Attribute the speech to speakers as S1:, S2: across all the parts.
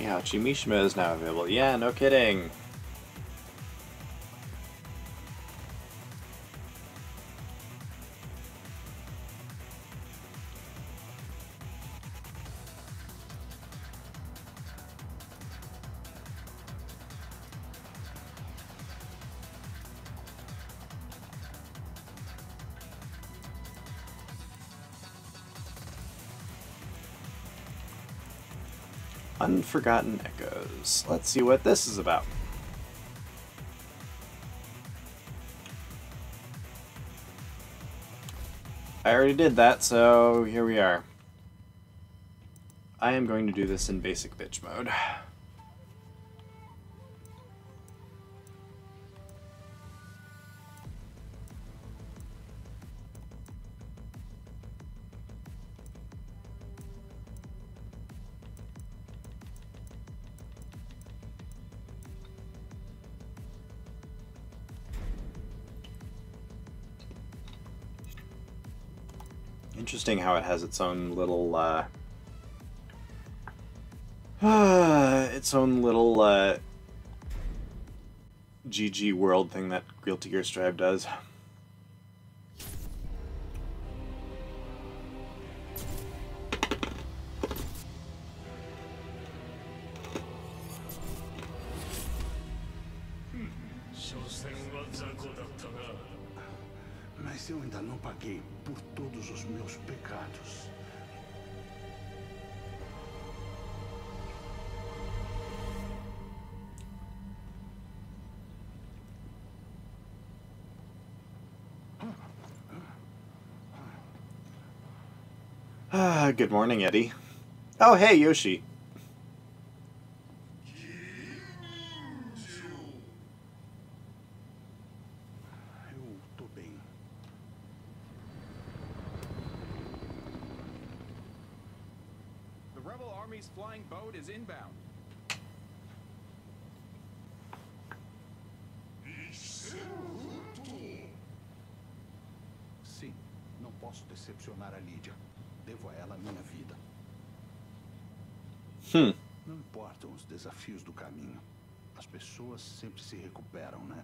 S1: HEIHACHI Mishima is now available. Yeah, no kidding. Unforgotten Echoes. Let's see what this is about. I already did that, so here we are. I am going to do this in basic bitch mode. Interesting how it has its own little, GG world thing that Guilty Gear Strive does.
S2: Mas eu ainda não paguei por todos os meus pecados.
S1: Good morning, Eddie. Oh, hey, Yoshi.
S2: Eu tô bem.
S3: The rebel army's flying boat is inbound.
S2: Sim, não posso decepcionar a Lídia. Devo a ela a minha vida. Não importam os desafios do caminho. As pessoas sempre se recuperam, né?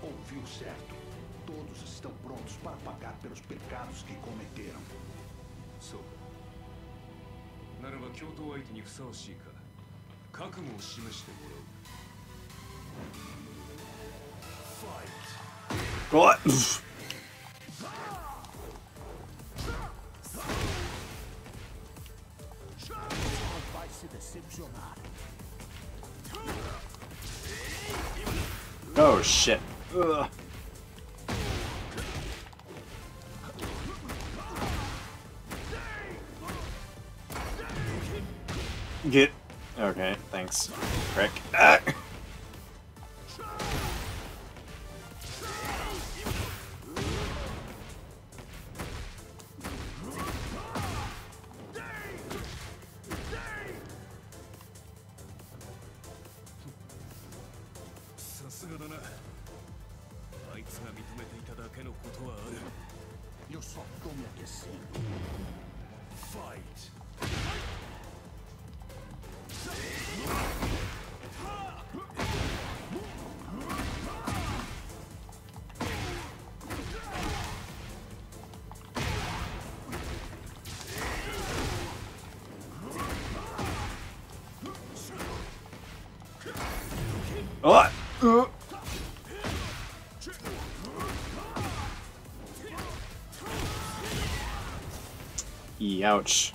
S2: Ouviu certo. Todos estão prontos para pagar pelos pecados que cometeram.
S1: What?
S2: Vai se decepcionar.
S1: Oh, shit. Ugh. Get. Okay, thanks. Frick. Ah.
S2: Eu só tô me aquecendo. Fight!
S1: What? Ouch.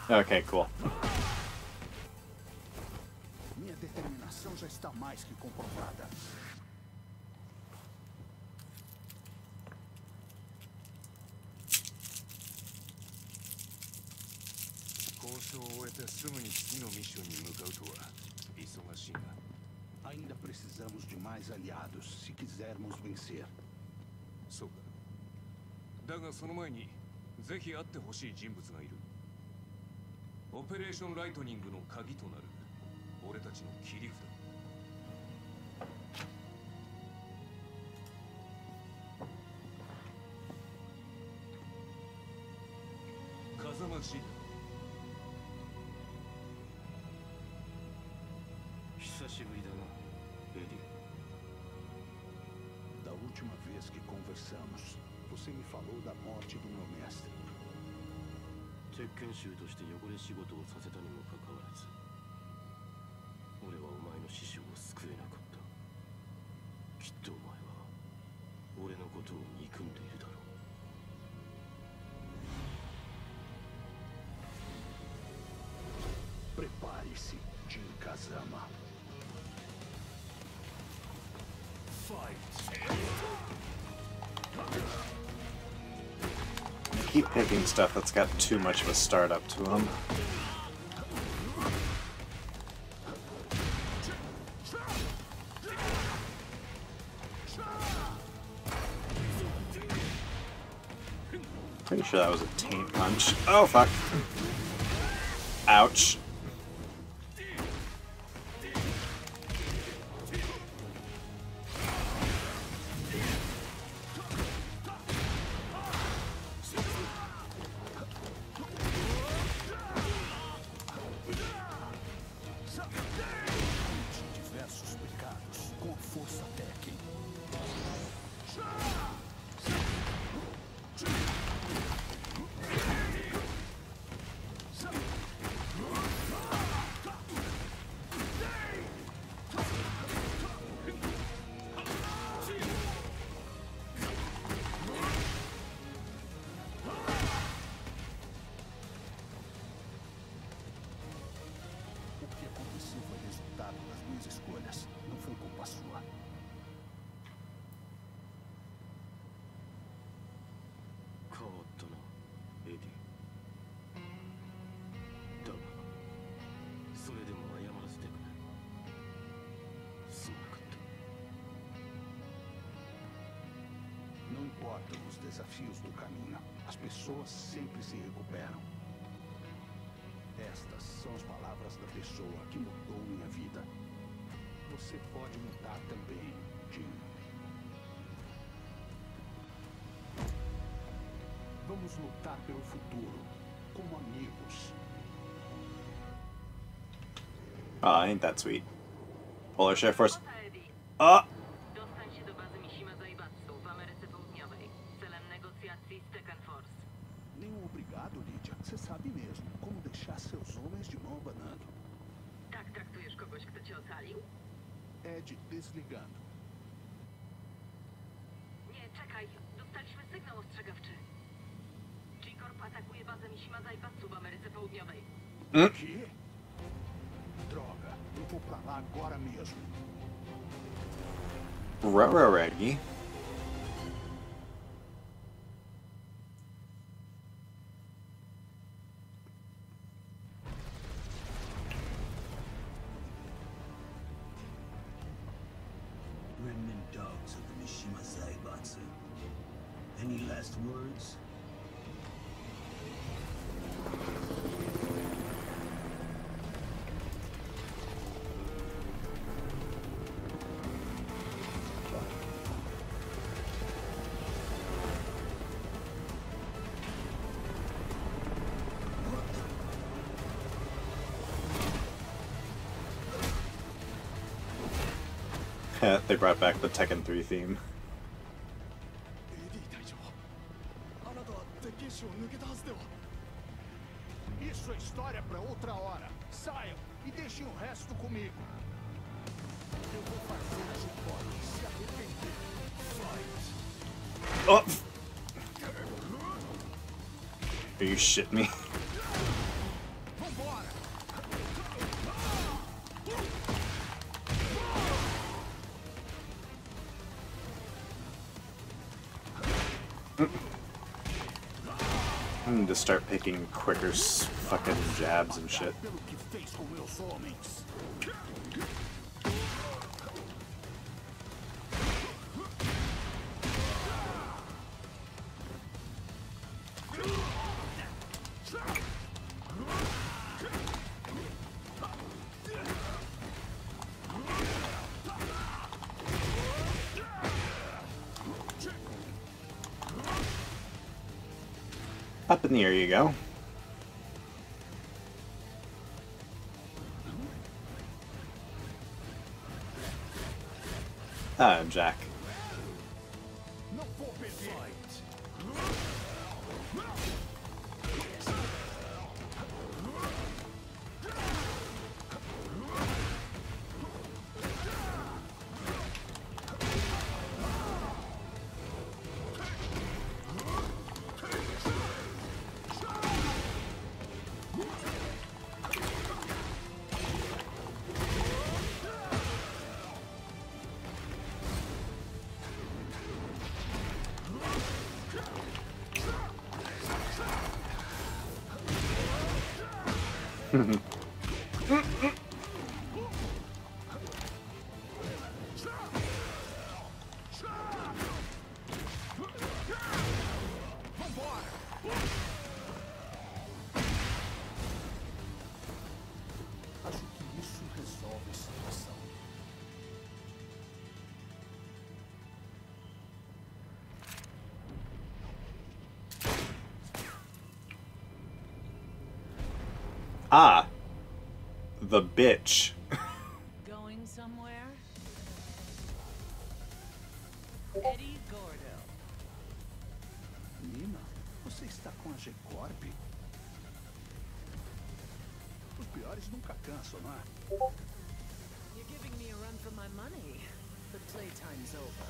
S1: Okay, cool.
S2: Minha determinação já está mais que comprovada. Ainda precisamos de mais aliados se quisermos vencer.
S4: ぜひ会ってほしい人物がいる。オペレーションライトニングの鍵となる俺たちの切り札。風間氏だ。久しぶりだな、エディ。
S2: Da última vez que conversamos, você me falou da morte do meu mestre.
S4: 鉄拳衆として汚れ仕事をさせたにもかかわらず、俺はお前の師匠を救えなかった。きっとお前は俺のことを憎んでいるだろう。
S2: Prepare-se, Jin Kazama.
S1: Keep picking stuff that's got too much of a start up to them. Pretty sure that was a taint punch. Oh fuck. Ouch.
S2: Diversos pecados com a força Tekken. O que aconteceu foi resultado das minhas escolhas. Não foi culpa sua. Não importam os desafios do caminho. As pessoas sempre se recuperam. Estas são as palavras da pessoa que mudou minha vida. Você pode mudar também, Jin. Vamos lutar pelo futuro, como amigos.
S1: Aw, ain't that sweet. Polar Share Force. Ah!
S5: Dostań się do bazy Mishima Zaibatsu w Ameryce Południowej celem negocjacji z Tekken Force.
S2: Nenhum obrigado, Lydia. Você sabe mesmo como deixar seus homens de mão abanando.
S5: Tak traktujesz kogoś, kto cię ocalił?
S2: Ed desligando.
S5: Nie, czekaj. Dostaliśmy sygnał ostrzegawczy. G-Corp atakuje bazę Mishima Zaibatsu w Ameryce Południowej.
S2: Que? Droga, eu vou pra lá agora mesmo.
S1: Rararagi.
S6: Remnant dogs of the Mishima Zaibatsu. Any last words?
S1: They brought back the Tekken 3 theme.
S2: Isso é história pra outra hora. Saiam e deixem o resto comigo. Eu vou fazer o que podem se arrepender.
S1: Oh! Are you shitting me?
S2: Vambora!
S1: I need to start picking quicker fucking jabs and shit.
S2: Pelo que fez com meus homens.
S1: Up in the air you go. Ah, Jack.
S2: Não vou perder. Acho que isso resolve a situação.
S1: Ah, the bitch.
S5: Going somewhere? Eddie Gordo.
S2: Nina, você está com a G-Corp? Os piores nunca cansam, não é?
S5: You're giving me a run for my money, but playtime's over.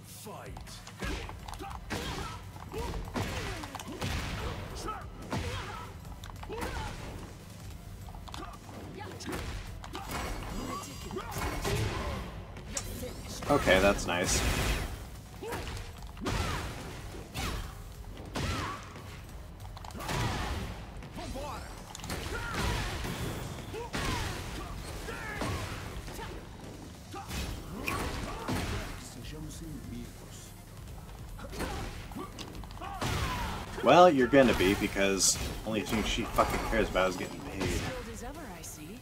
S2: Fight!
S1: Okay, that's nice.
S2: Sejamos inimigos.
S1: Well, you're gonna be, because only thing she fucking cares about is getting paid.
S5: Skilled as ever, I see.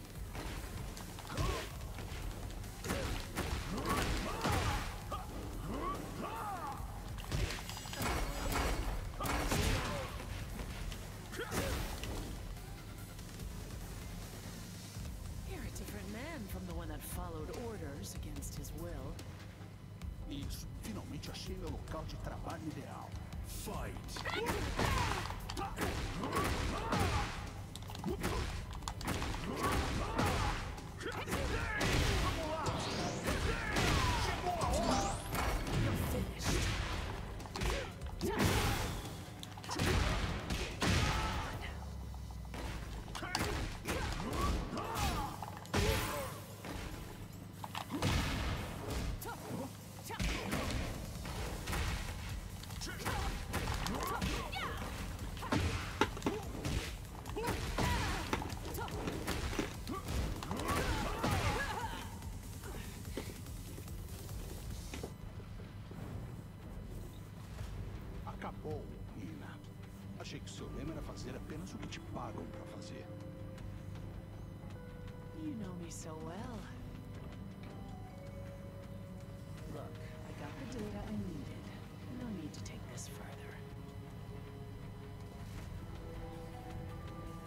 S5: You're a different man from the one that followed orders against his will.
S2: Isso, finalmente achei meu local de trabalho ideal. Fight! Acabou, Nina. Achei que seu lema era fazer apenas o que te pagam pra fazer.
S5: You know me so well. Look, I got the data I needed. No need to take this further.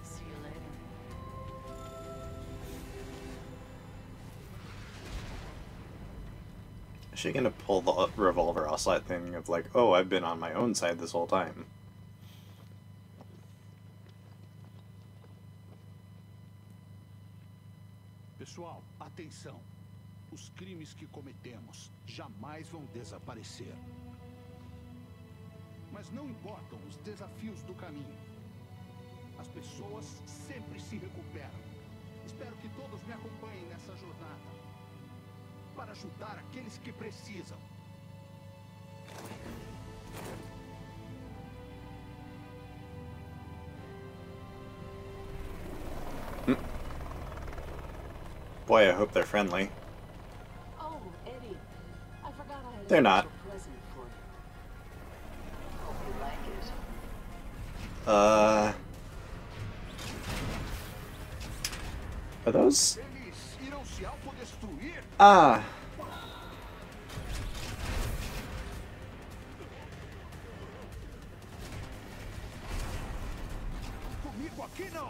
S5: See you later.
S1: Is she gonna pull the revolver outside thing of like, oh, I've been on my own side this whole time?
S2: Pessoal, atenção. Os crimes que cometemos jamais vão desaparecer. Mas não importam os desafios do caminho. As pessoas sempre se recuperam. Espero que todos me acompanhem nessa jornada. Para ajudar aqueles que precisam.
S1: Boy, I hope they're friendly.
S5: Oh, Eddie. I forgot I had
S1: They're not.
S5: a present for you. Hope you like it.
S1: Are those?
S2: Eles irão se autodestruir?
S1: Ah.
S2: Que não!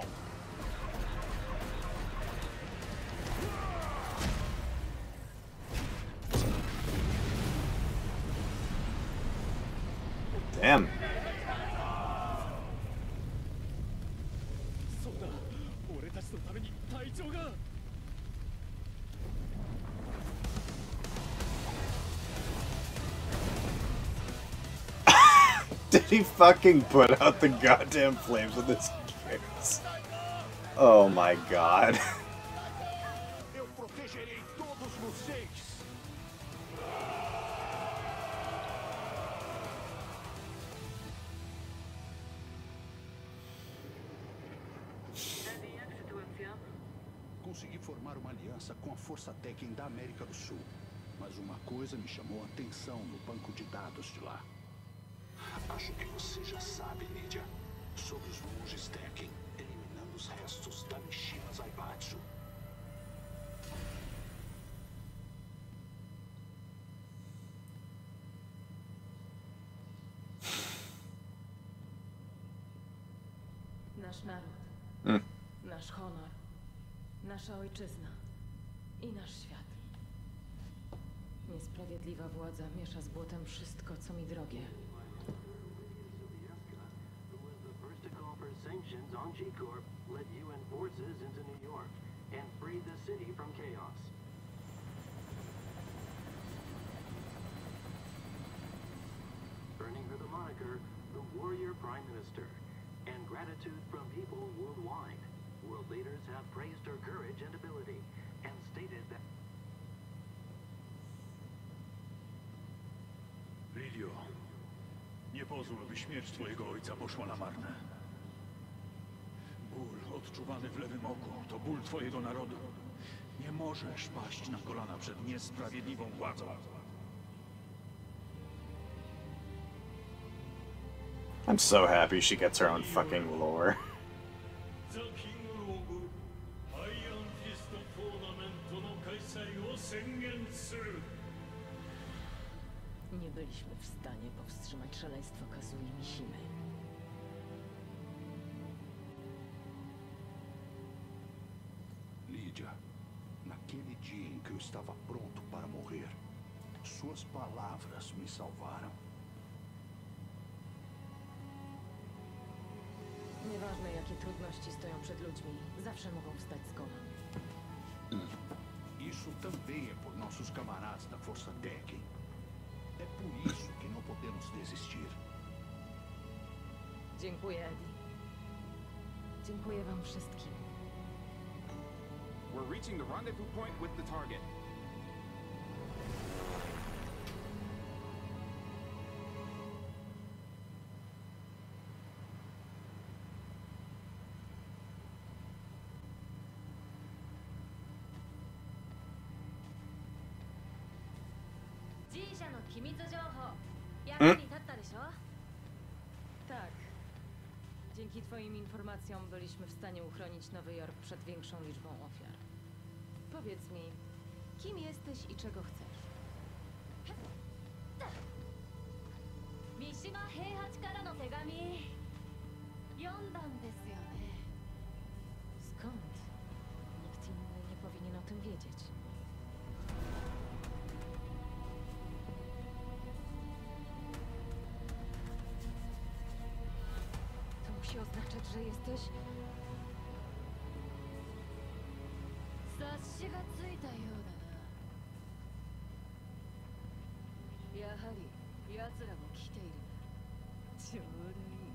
S1: Damn. Did he fucking put out the goddamn flames with his face? Oh my god.
S2: Eu protegerei todos vocês!
S5: Eddie, jak sytuacja?
S2: Consegui formar uma aliança com a Força Tekken da América do Sul. Mas uma coisa me chamou a atenção no banco de dados de lá. Acho que você já sabe, Lydia. Sobre os monges Tekken, eliminando os restos da Mishima Zaibatsu.
S7: Nasz naród, nasz honor, nasza ojczyzna i nasz świat. Niesprawiedliwa władza miesza z błotem wszystko, co mi drogie.
S4: Sanctions on G-Corp led UN forces into New York and freed the city from chaos. Earning her the moniker, the Warrior Prime Minister, and gratitude from people worldwide. World leaders have praised her courage and ability, and stated that...
S8: Lidio, nie pozwól, by śmierć twojego ojca poszła na marne. Ból odczuwany w lewym oku to ból twojego narodu. Nie możesz paść na kolana przed niesprawiedliwą władzą.
S1: I'm so happy she gets her own fucking lore.
S7: Nie byliśmy w stanie powstrzymać szaleństwo Kazui Mishimy.
S2: Lydia, naquele dia em que eu estava pronto para morrer, suas palavras me salvaram.
S7: Nieważne, jakie trudności stoją przed ludźmi, zawsze mogą wstać z kolan.
S2: Isso também é por nossos camaradas da Força Tekken. É por isso que não podemos desistir.
S7: Dziękuję, Eddie. Dziękuję wam wszystkim.
S3: We're reaching the rendezvous point with the target.
S7: Tak. Dzięki twoim informacjom byliśmy w stanie uchronić Nowy Jork przed większą liczbą ofiar. Powiedz mi, kim jesteś i czego chcesz?
S9: Mishima HEIHACHIからの手紙読んだんですよね。
S7: Skąd? Nikt inny nie powinien o tym wiedzieć. To musi oznaczać, że jesteś...
S9: 察しがついたようだな。やはり奴らも来ているな。ちょうどいい。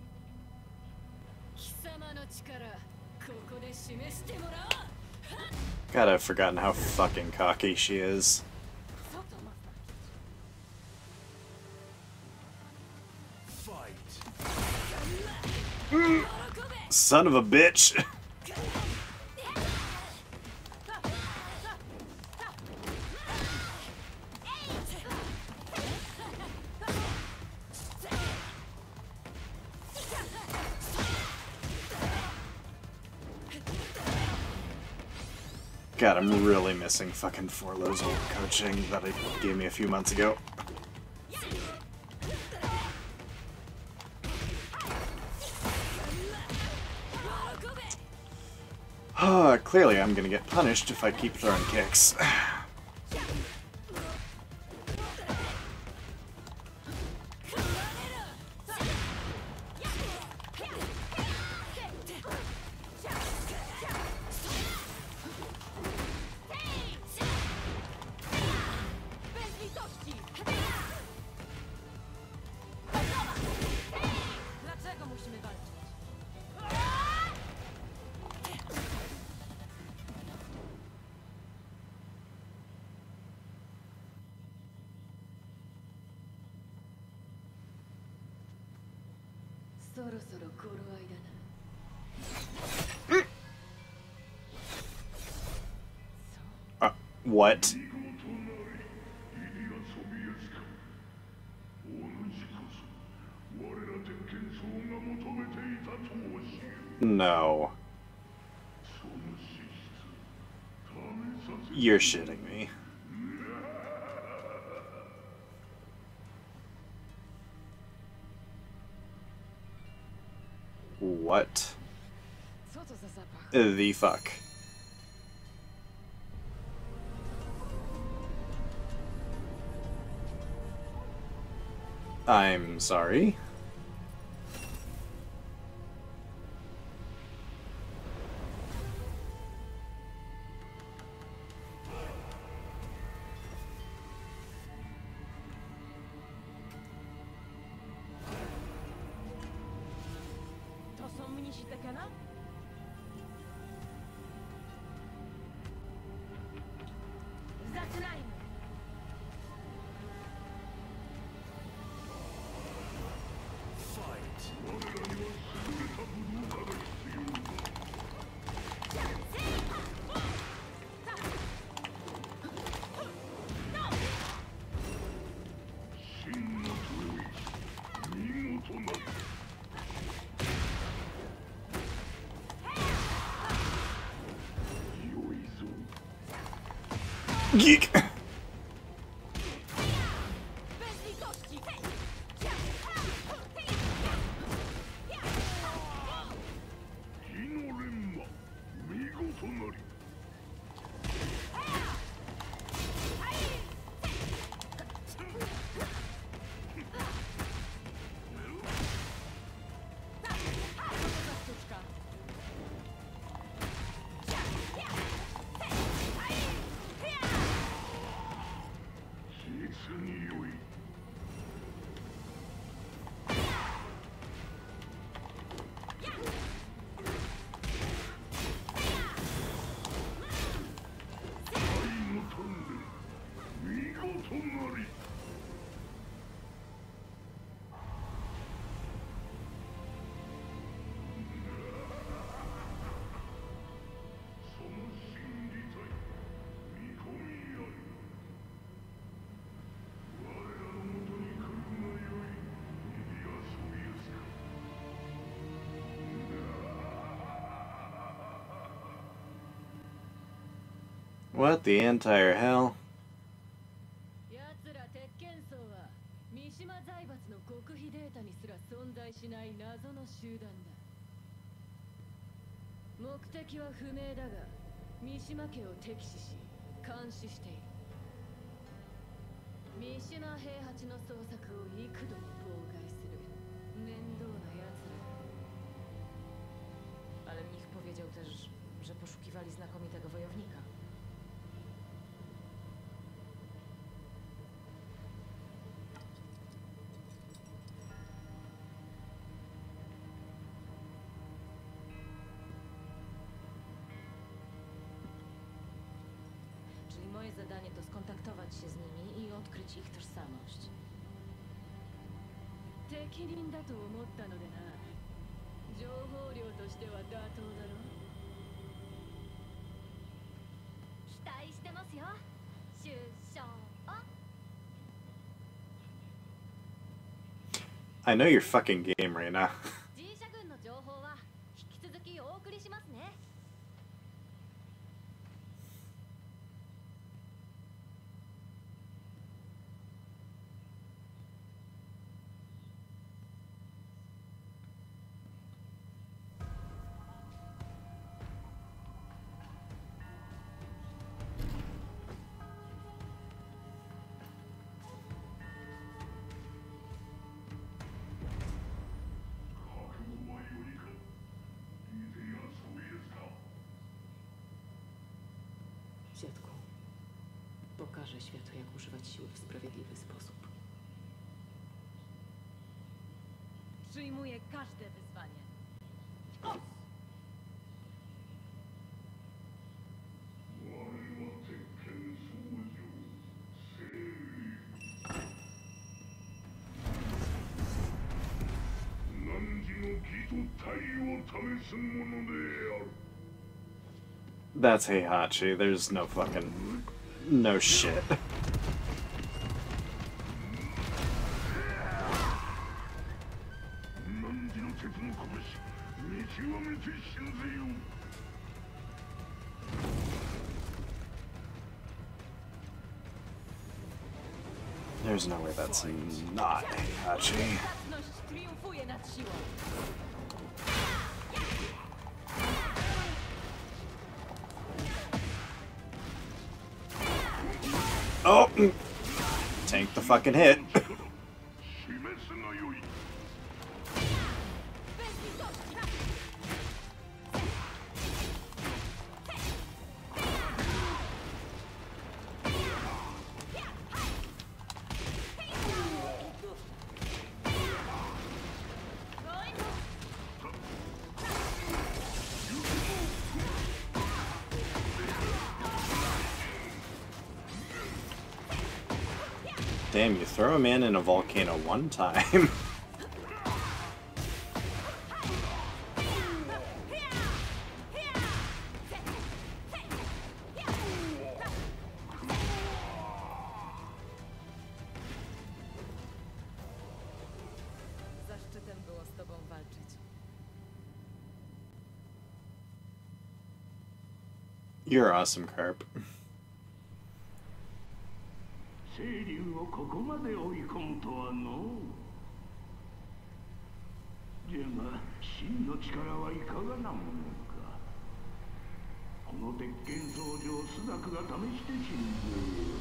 S9: 貴様の力、ここで示してもらおう。
S1: God, I've forgotten how fucking cocky she is. Son of a bitch! God, I'm really missing fucking Forlo's old coaching that he gave me a few months ago. Clearly I'm gonna get punished if I keep throwing kicks.
S7: Dlaczego musimy walczyć? そろそろ頃合いだな。
S1: What? No. You're shitting me. What the fuck? I'm sorry.
S7: To są mnisi Tekkena? Zaczynajmy!
S1: Geek! What the entire hell?
S9: 奴ら鉄拳僧は三島財閥の極秘データにすら存在しない謎の集団だ。目的は不明だが、三島家を敵視し監視している。三島平八の捜索を幾度も妨害する面倒な奴ら。
S7: Ale Mnich powiedział też, że poszukiwali znakomitego wojownika. Czyli moje zadanie to skontaktować się z nimi i odkryć ich tożsamość.
S9: 適任だと思ったのでな。情報量としては妥当だろ。期待してますよ。首相。
S1: I know you're fucking game right now.
S9: G 社軍の情報は引き続きお送りしますね。
S7: Dziadku, pokażę światu, jak używać siły w sprawiedliwy sposób. Przyjmuję każde wyzwanie.
S1: That's HEIHACHI. There's no fucking... no shit. There's no way that's not HEIHACHI.
S7: Triumfuje nad siłą.
S1: Oh! Tank the fucking hit. Damn, you throw a man in a volcano one time.
S7: Zaszczytem było z tobą walczyć.
S1: You're awesome, Carp.
S6: 清流をここまで追い込むとはのじゃが真の力はいかがなものかこの鉄拳僧正朱雀が試して信ずるよ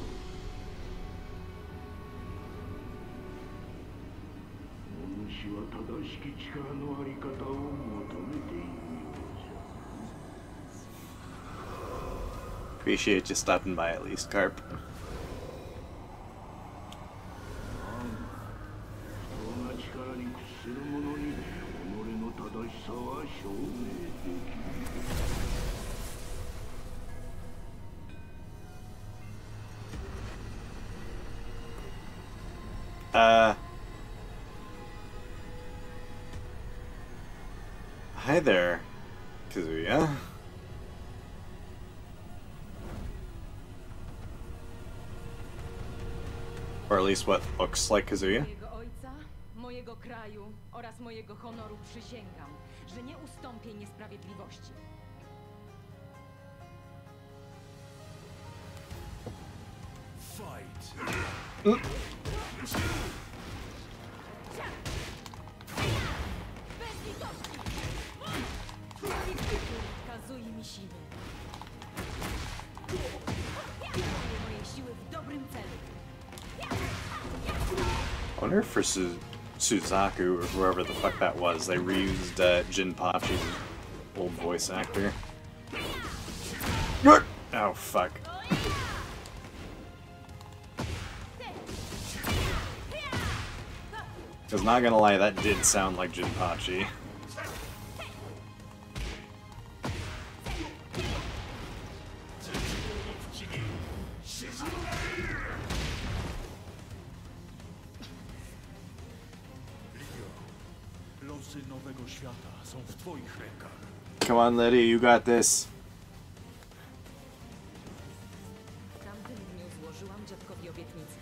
S6: お主は正しき力のあり方を求めているようじゃ
S1: Appreciate you stopping by at least, Carp. Hi there, Kazuya. Or at least what looks like Kazuya.
S7: Mojego ojca, mojego kraju oraz mojego honoru przysięgam, że nie ustąpię niesprawiedliwości. Kazuj mi siły. Moje siły w dobrym celu.
S1: I wonder if for Suzaku or whoever the fuck that was, they reused Jinpachi's old voice actor. Oh fuck. Cause not gonna lie, that did sound like Jinpachi. Come on, Liddy, you got this.
S7: W tamtym dniu złożyłam dziadkowi obietnicę,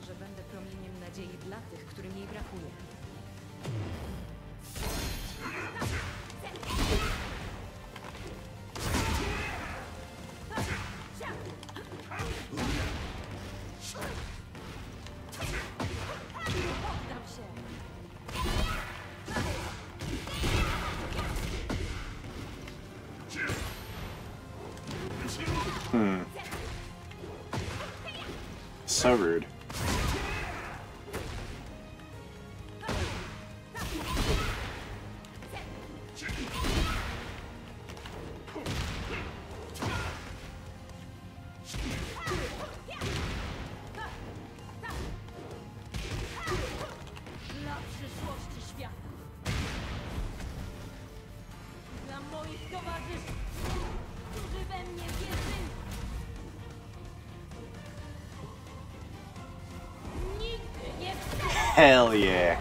S7: że będę promieniem nadziei dla tych, którym jej brakuje. Poddam się.
S1: So rude. Hell yeah.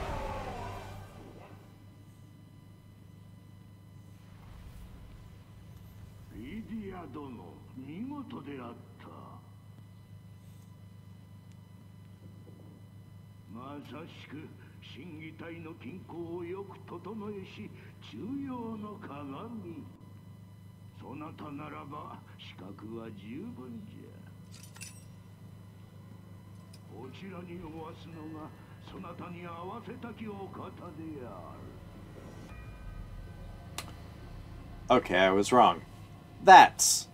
S1: Okay, I was wrong. That's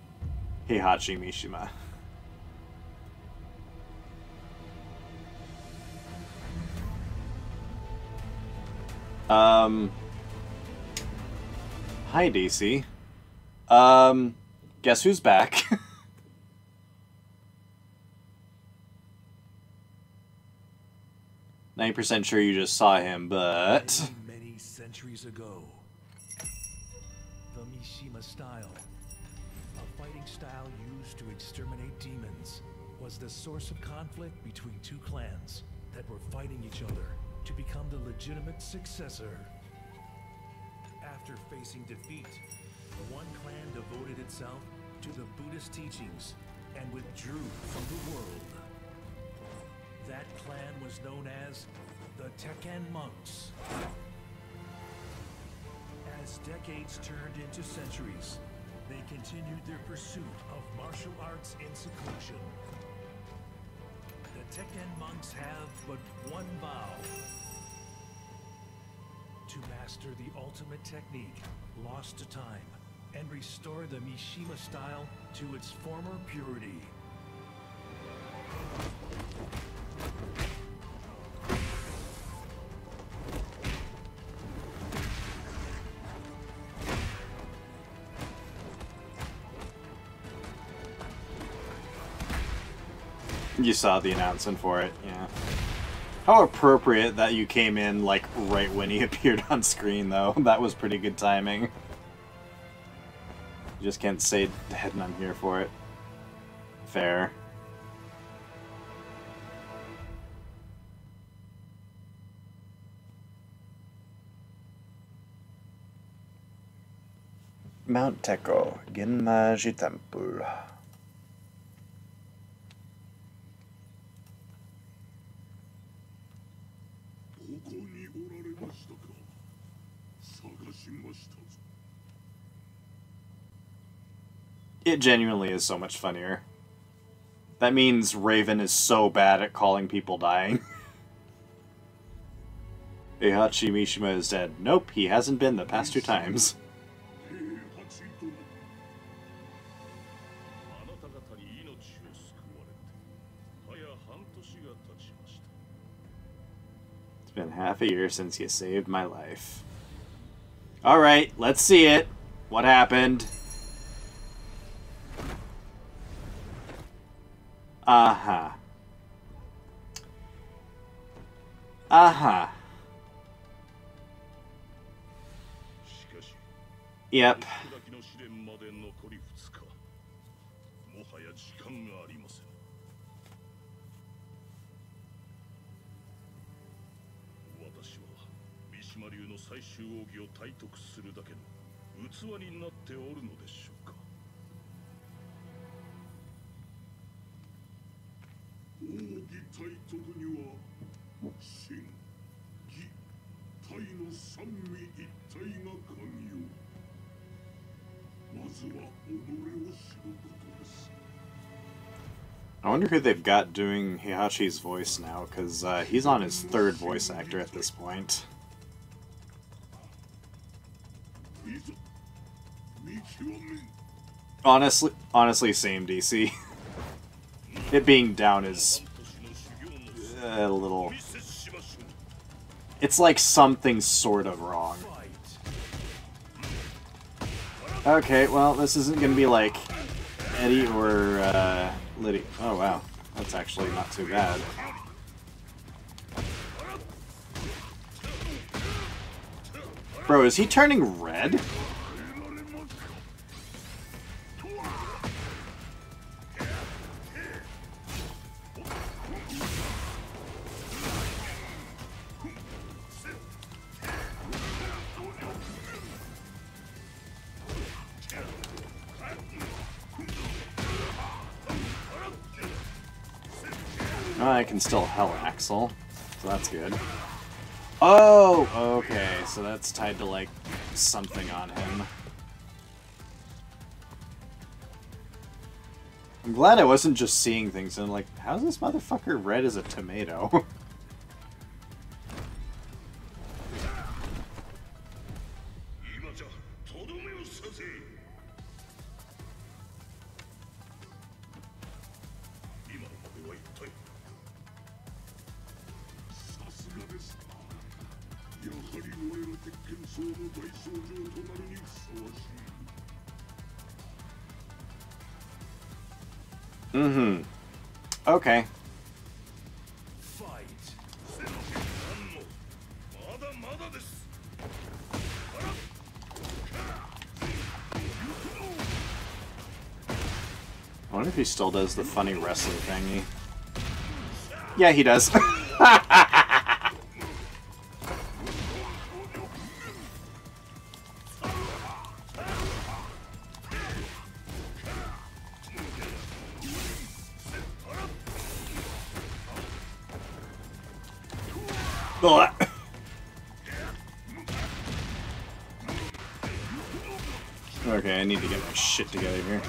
S1: Heihachi Mishima. Hi, DC. Guess who's back? 90% sure you just saw him, but...
S10: Many centuries ago, the Mishima style, a fighting style used to exterminate demons, was the source of conflict between two clans that were fighting each other to become the legitimate successor. After facing defeat, the one clan devoted itself to the Buddhist teachings and withdrew from the world. That clan was known as the Tekken monks. As decades turned into centuries, they continued their pursuit of martial arts in seclusion. The Tekken monks have but one vow: to master the ultimate technique lost to time and restore the Mishima style to its former purity.
S1: You saw the announcement for it, yeah. How appropriate that you came in, like, right when he appeared on screen, though. That was pretty good timing. You just can't say dead and I'm here for it. Fair. Mount Teko, Genmaji Temple. It genuinely is so much funnier. That means Raven is so bad at calling people dying. Heihachi Mishima is dead. Nope, he hasn't been the past 2 times. It's been half a year since you saved my life. Alright, let's see it. What happened? Uh-huh. Uh-huh. Yep. I wonder who they've got doing Heihachi's voice now, because he's on his 3rd voice actor at this point. Honestly, same DC. It being down is a little... It's like something's sort of wrong. Okay, well, this isn't gonna be like Eddie or Liddy. Oh wow, that's actually not too bad. Bro, is he turning red? Oh, I can still Hell Axle, so that's good. Oh, okay, so that's tied to, like, something on him. I'm glad I wasn't just seeing things and I'm like, how's this motherfucker red as a tomato? Mm-hmm. Okay. I wonder if he still does the funny wrestling thingy. Yeah, he does. Okay, I need to get my shit together here.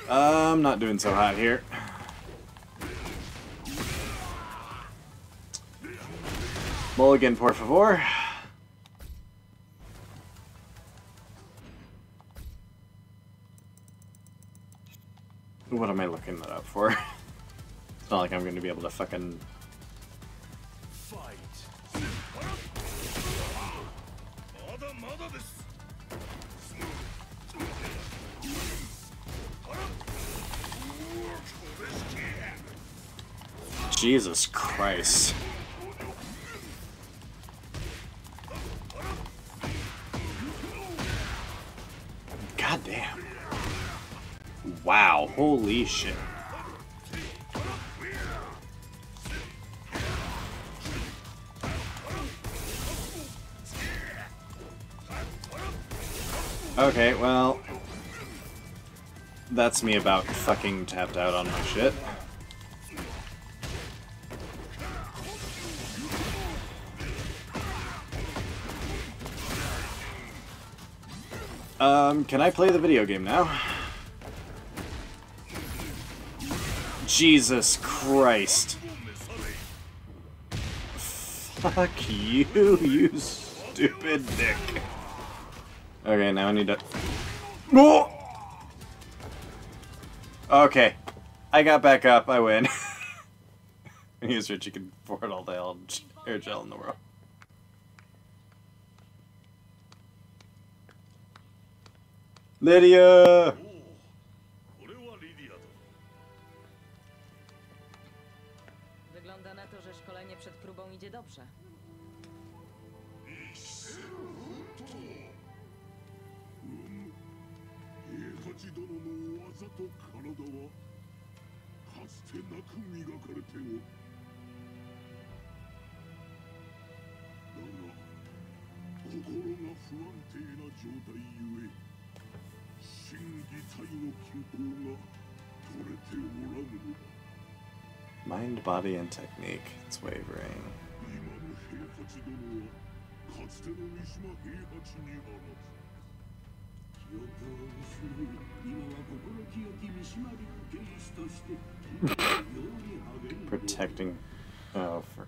S1: I'm not doing so hot here. Mulligan, por favor. What am I looking that up for? It's not like I'm going to be able to fucking... Jesus Christ. God damn. Wow, holy shit. Okay, well... That's me about fucking tapped out on my shit. Can I play the video game now? Jesus Christ. Fuck you, you stupid dick. Okay, now I need to... Oh! Okay. I got back up, I win. Here's your chicken for it all day, all air gel in the world. Lydia!
S7: Wygląda na to, że szkolenie przed próbą idzie dobrze.
S1: Mind, body, and technique. It's wavering. Protecting... Oh, for...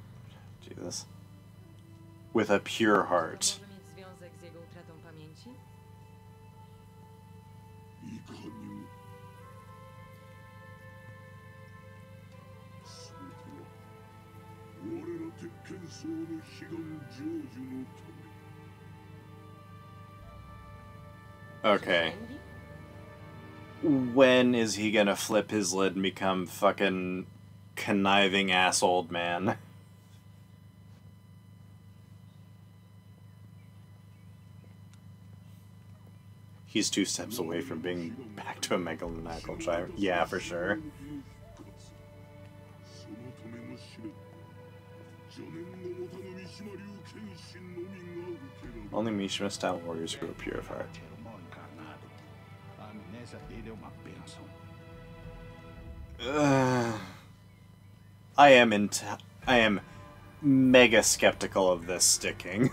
S1: Jesus. With a pure heart. Okay. When is he gonna flip his lid and become fucking conniving ass old man? He's 2 steps away from being back to a megalomaniacal tribe. Yeah, for sure. Only Mishima-style warriors who are pure of heart. I am mega skeptical of this sticking.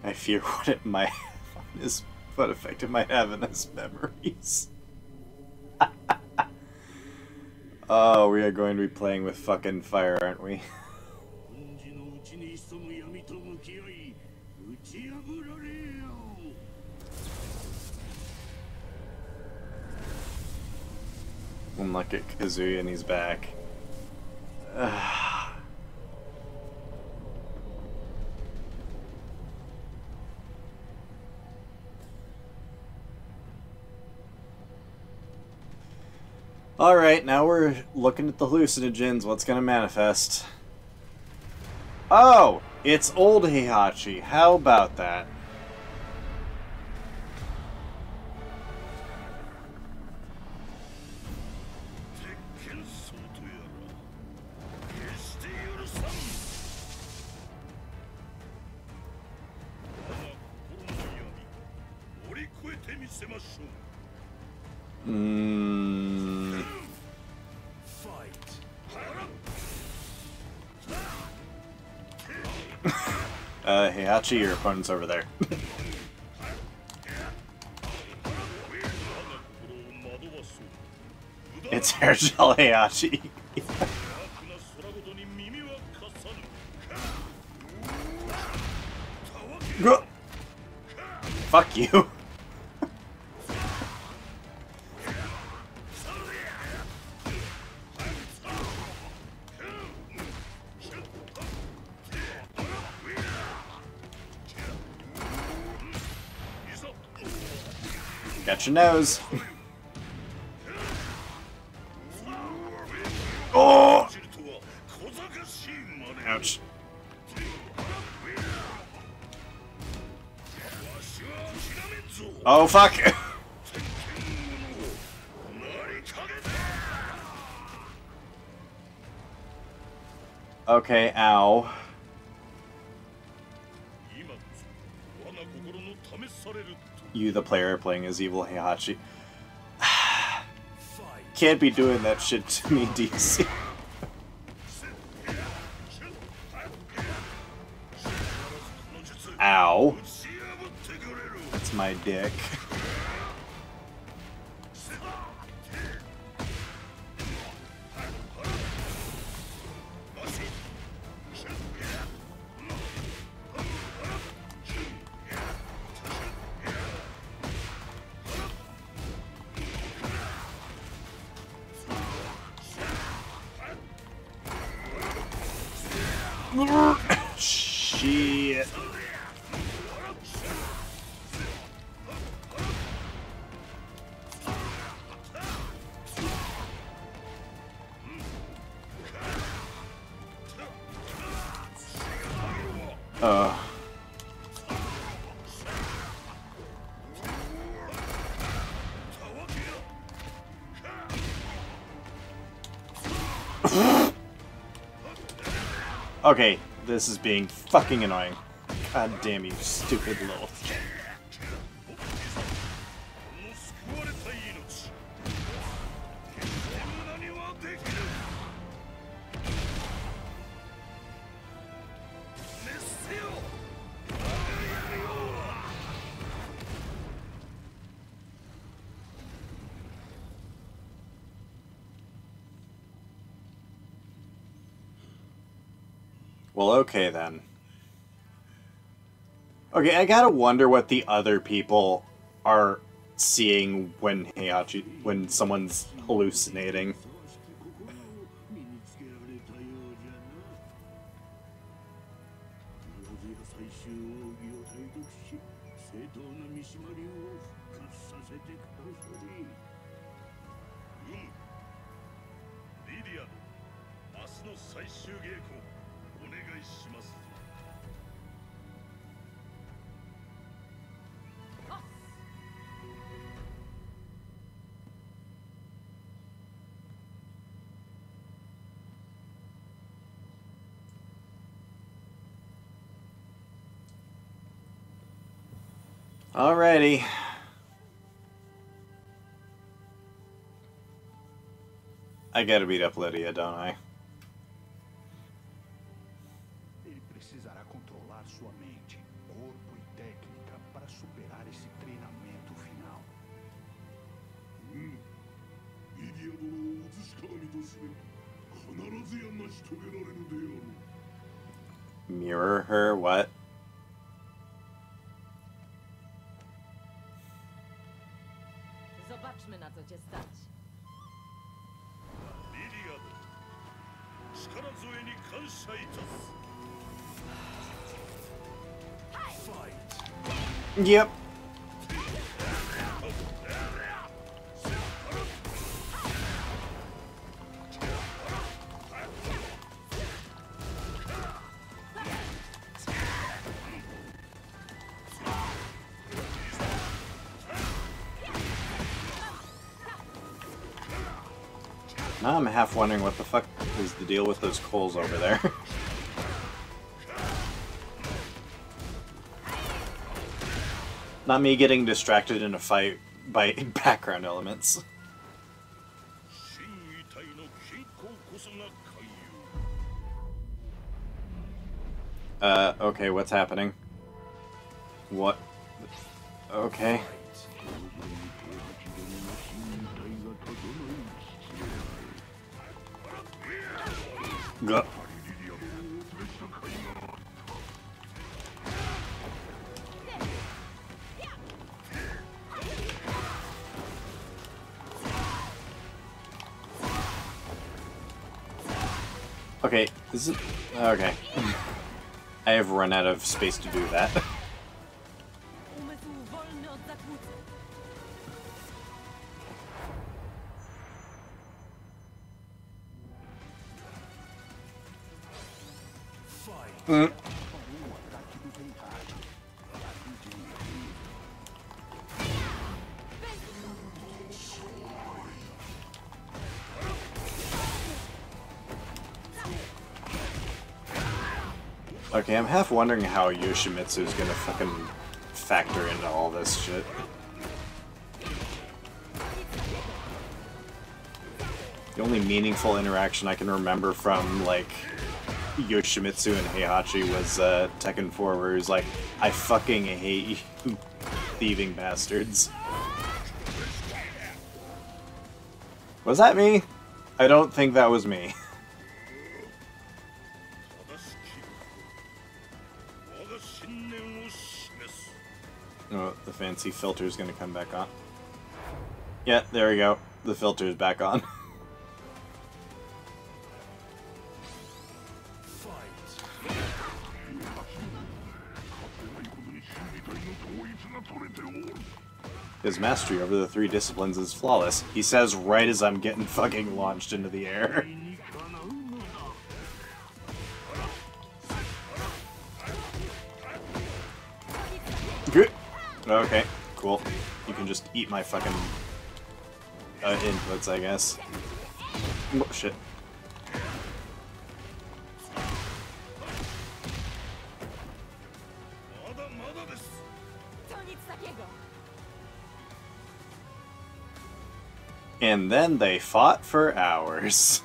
S1: I fear what it might is what effect it might have on his memories. Oh, we are going to be playing with fucking fire, aren't we? And look at Kazuya and he's back. Alright, now we're looking at the hallucinogens. What's gonna manifest? Oh! It's old Heihachi. How about that? Heihachi, your opponent's over there. It's Hairgel Heihachi. Fuck you. Got your nose. Oh! Ouch. Oh, fuck! Okay, ow. You, the player, playing as evil Heihachi. Can't be doing that shit to me, DC. Ow. That's my dick. Shit. Okay, this is being fucking annoying. God damn you, stupid little. Well, okay then. Okay, I gotta wonder what the other people are seeing when when someone's hallucinating. Alrighty. I gotta beat up Lydia, don't I?
S2: Ele precisará controlar sua mente, corpo e técnica para superar esse treinamento final.
S1: Mirror her, what?
S7: Zobaczmy, na co cię stać.
S1: Yep. Now I'm half wondering what the fuck is the deal with those coals over there. Not me getting distracted in a fight by background elements. Okay, what's happening? What? Okay. Go. Okay, this is... okay. I have run out of space to do that. Okay, I'm half wondering how Yoshimitsu is gonna fucking factor into all this shit. The only meaningful interaction I can remember from, like, Yoshimitsu and Heihachi was Tekken 4, where he was like, I fucking hate you, thieving bastards. Was that me? I don't think that was me. Oh, the fancy filter's gonna come back on. Yeah, there we go. The filter's back on. His mastery over the 3 disciplines is flawless. He says right as I'm getting fucking launched into the air. Good. Okay, cool. You can just eat my fucking inputs, I guess. Oh, shit. And then they fought for hours.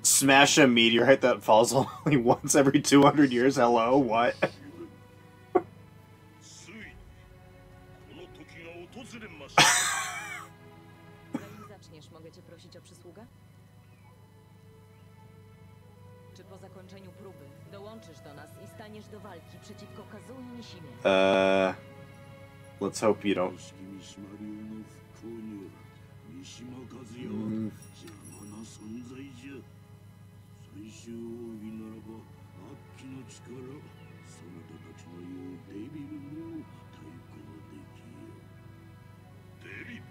S1: Smash a meteorite that falls only once every 200 years? Hello? What?
S7: Zanim zaczniesz, mogę cię prosić o przysługę? Czy po zakończeniu próby dołączysz do nas i staniesz do walki przeciwko Kazui Nishimie?
S1: Let's hope you don't.
S6: 存在じゃ。最終奥義ならば悪鬼の力、そなたたちの言うデビルにも対抗できよ。デビル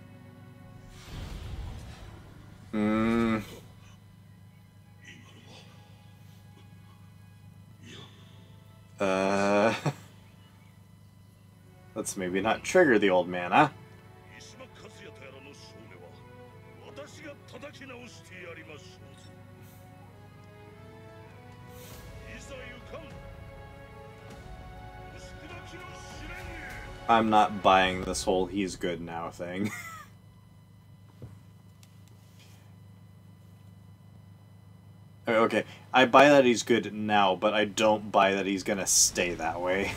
S1: let's maybe not trigger the old man, huh? I'm not buying this whole he's good now thing. Okay, I buy that he's good now, but I don't buy that he's gonna stay that way.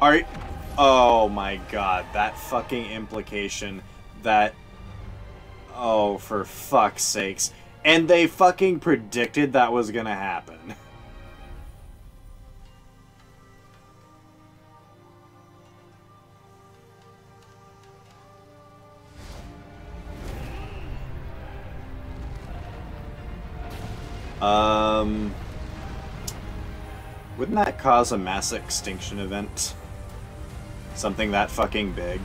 S1: Alright. Oh my god, that fucking implication that... Oh, for fuck's sakes. And they fucking predicted that was gonna happen. Wouldn't that cause a mass extinction event? Something that fucking big?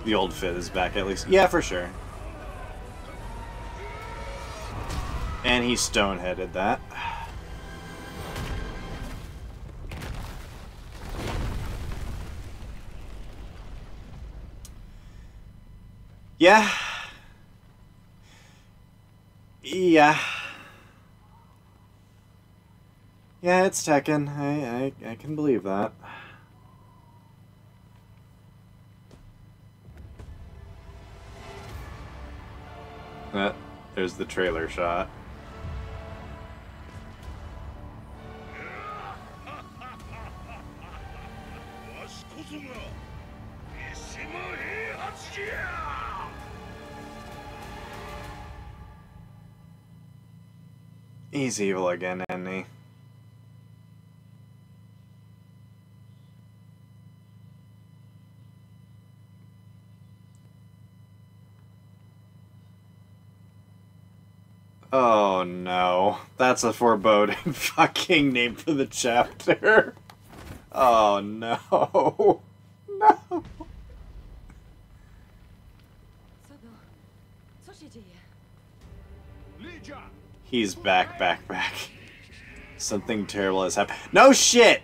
S1: The old fit is back at least. Yeah, for sure. And he stone-headed that. Yeah. Yeah. Yeah, it's Tekken. I can believe that. There's the trailer shot. He's evil again, isn't he? Oh no. That's a foreboding fucking name for the chapter. Oh no. No. He's back. Something terrible has happened. No shit!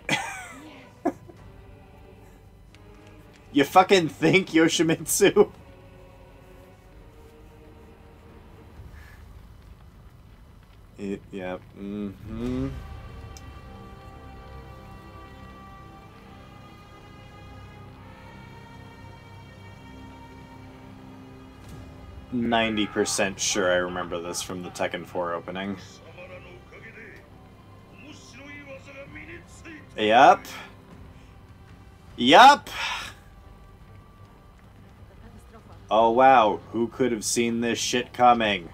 S1: You fucking think, Yoshimitsu? Yep. Mm-hmm. %90 sure I remember this from the Tekken 4 opening. Yup. Yup! Oh wow, who could have seen this shit coming?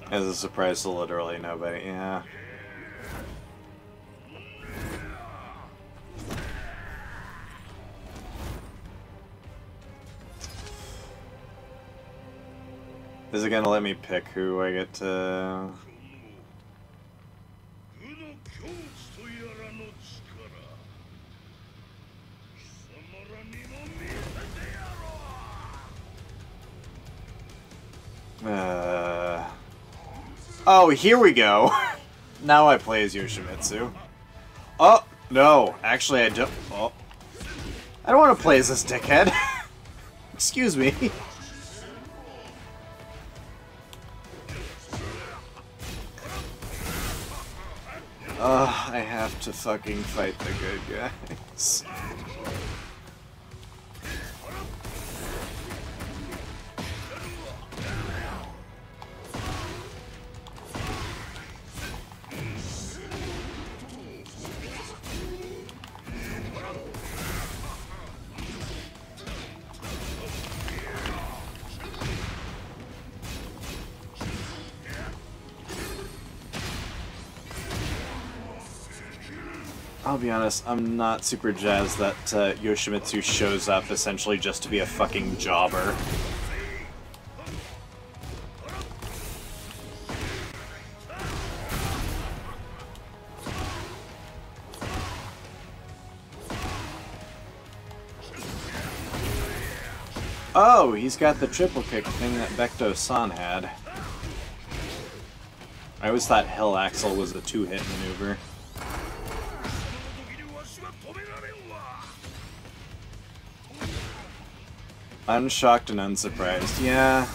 S1: As a surprise to literally nobody, yeah. Is it gonna let me pick who I get to... Oh, here we go. Now I play as Yoshimitsu. Oh, no. Actually, I don't... Oh. I don't want to play as this dickhead. Excuse me. have to fucking fight the good guys. I'll be honest, I'm not super jazzed that Yoshimitsu shows up essentially just to be a fucking jobber. Oh, he's got the triple kick thing that Becto-san had. I always thought Hell Axel was a two-hit maneuver. Unshocked and unsurprised, yeah.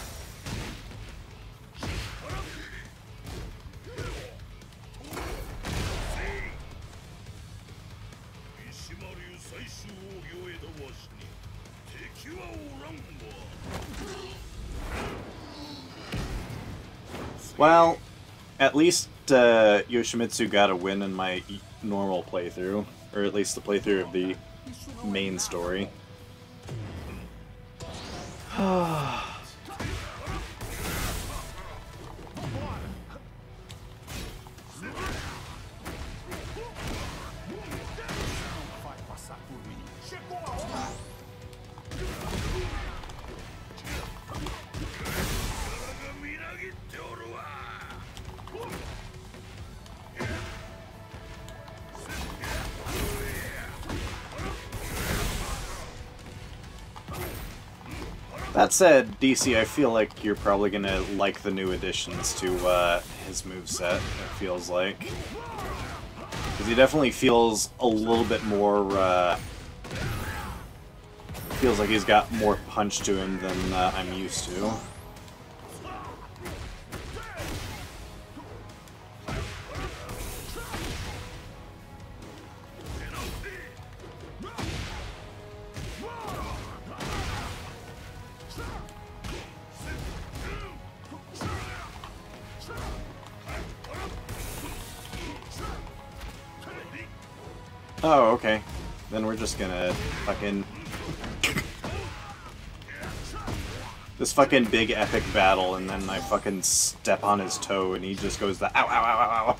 S1: Well, at least Yoshimitsu got a win in my normal playthrough, or at least the playthrough of the main story. That said, DC, I feel like you're probably gonna like the new additions to his moveset, it feels like. Because he definitely feels a little bit more, feels like he's got more punch to him than I'm used to. Oh, okay. Then we're just gonna fucking... this fucking big epic battle, and then I fucking step on his toe, and he just goes the ow, ow, ow, ow, ow.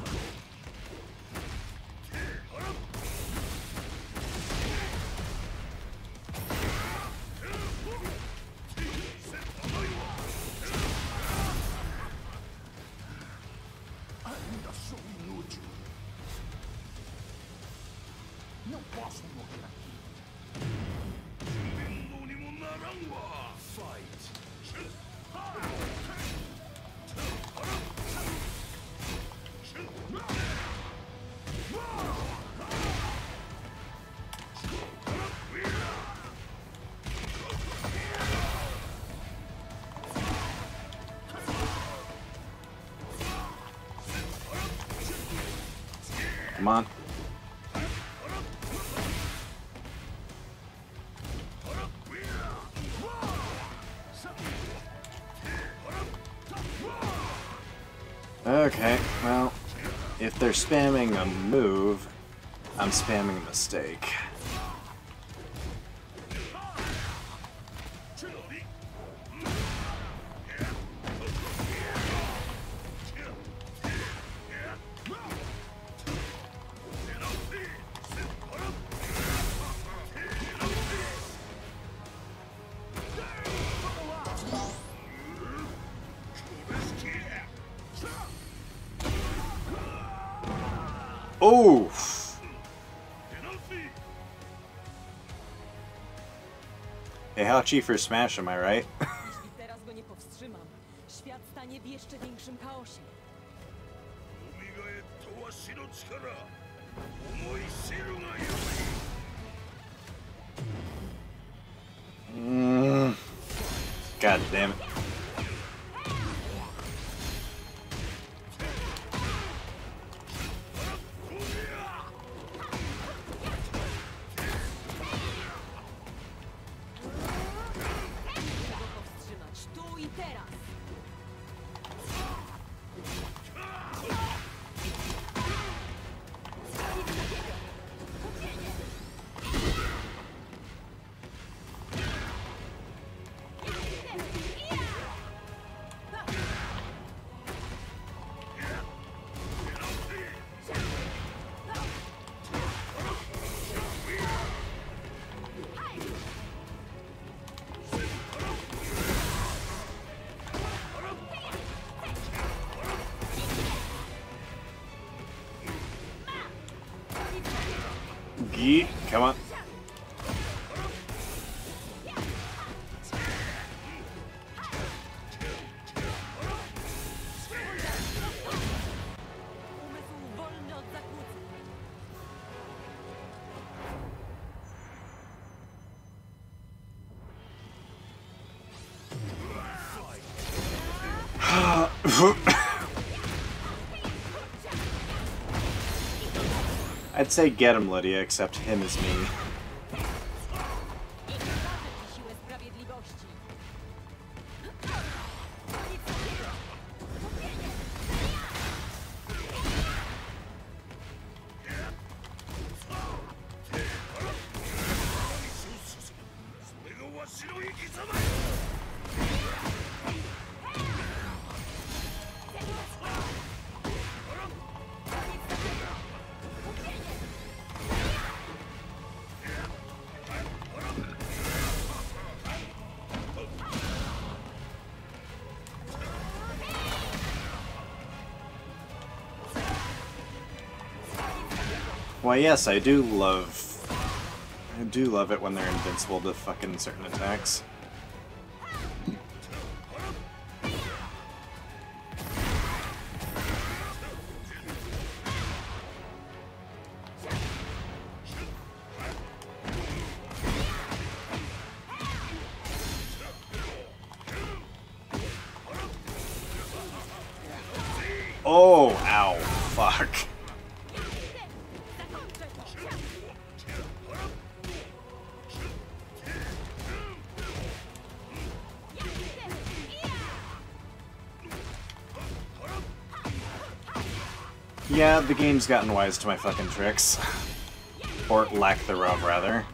S1: Come on. Okay, well, if they're spamming a move, I'm spamming a mistake. Oof! HEIHACHI for smash, am I right?
S7: Jeśli teraz go nie powstrzymam, świat stanie w jeszcze większym chaosie.
S1: God damn it. Yeet, come on. I'd say get him, Lydia, except him is me. Why, yes, I do love it when they're invincible to fucking certain attacks. Oh, ow, fuck. Yeah, the game's gotten wise to my fucking tricks. Or lack thereof, rather.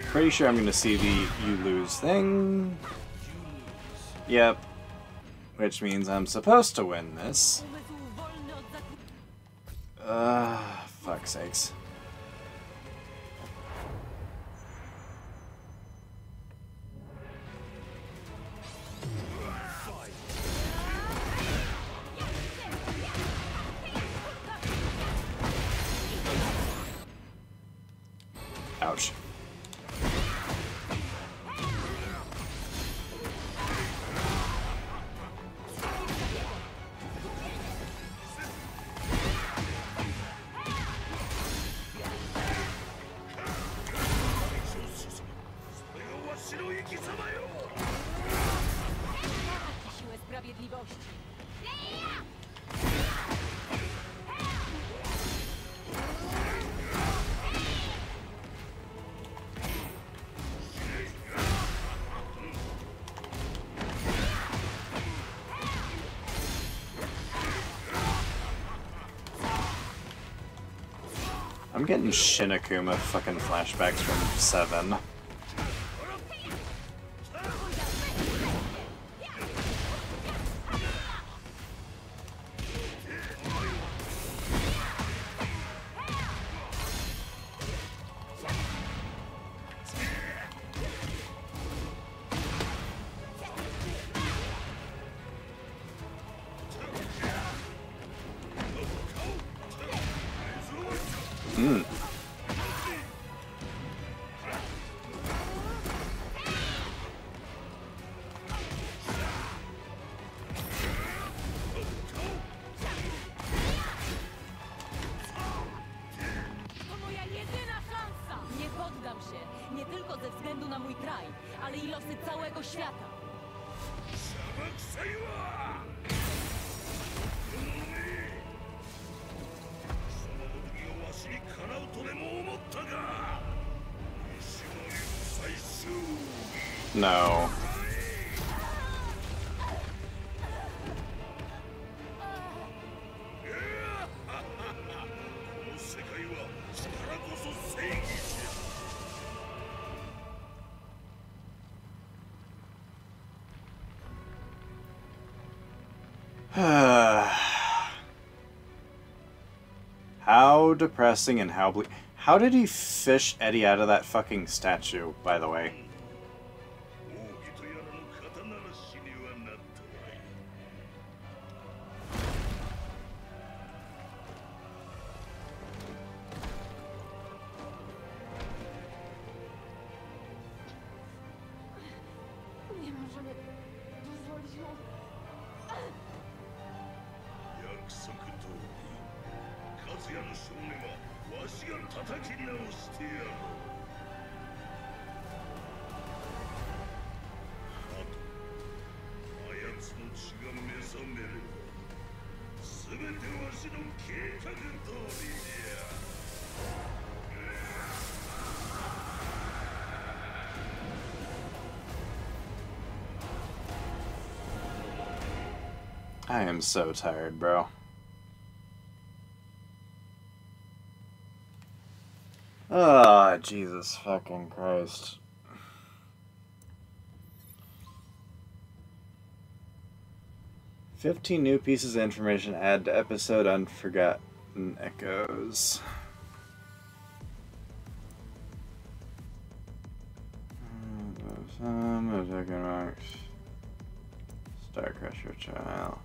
S1: Pretty sure I'm gonna see the you lose thing. Yep. Which means I'm supposed to win this. Fuck's sakes. Ouch. I'm getting Shinakuma fucking flashbacks from 7. No. How depressing and how how did he fish Eddie out of that fucking statue, by the way?
S6: 屋の少年はわしが叩き直してやろう。あとあやつの血が目覚めれば全てわしの計画通りじゃ。
S1: I am so tired, bro. Ah, Jesus fucking Christ. "15 new pieces of information add to episode Unforgotten Echoes." Star Crusher trial.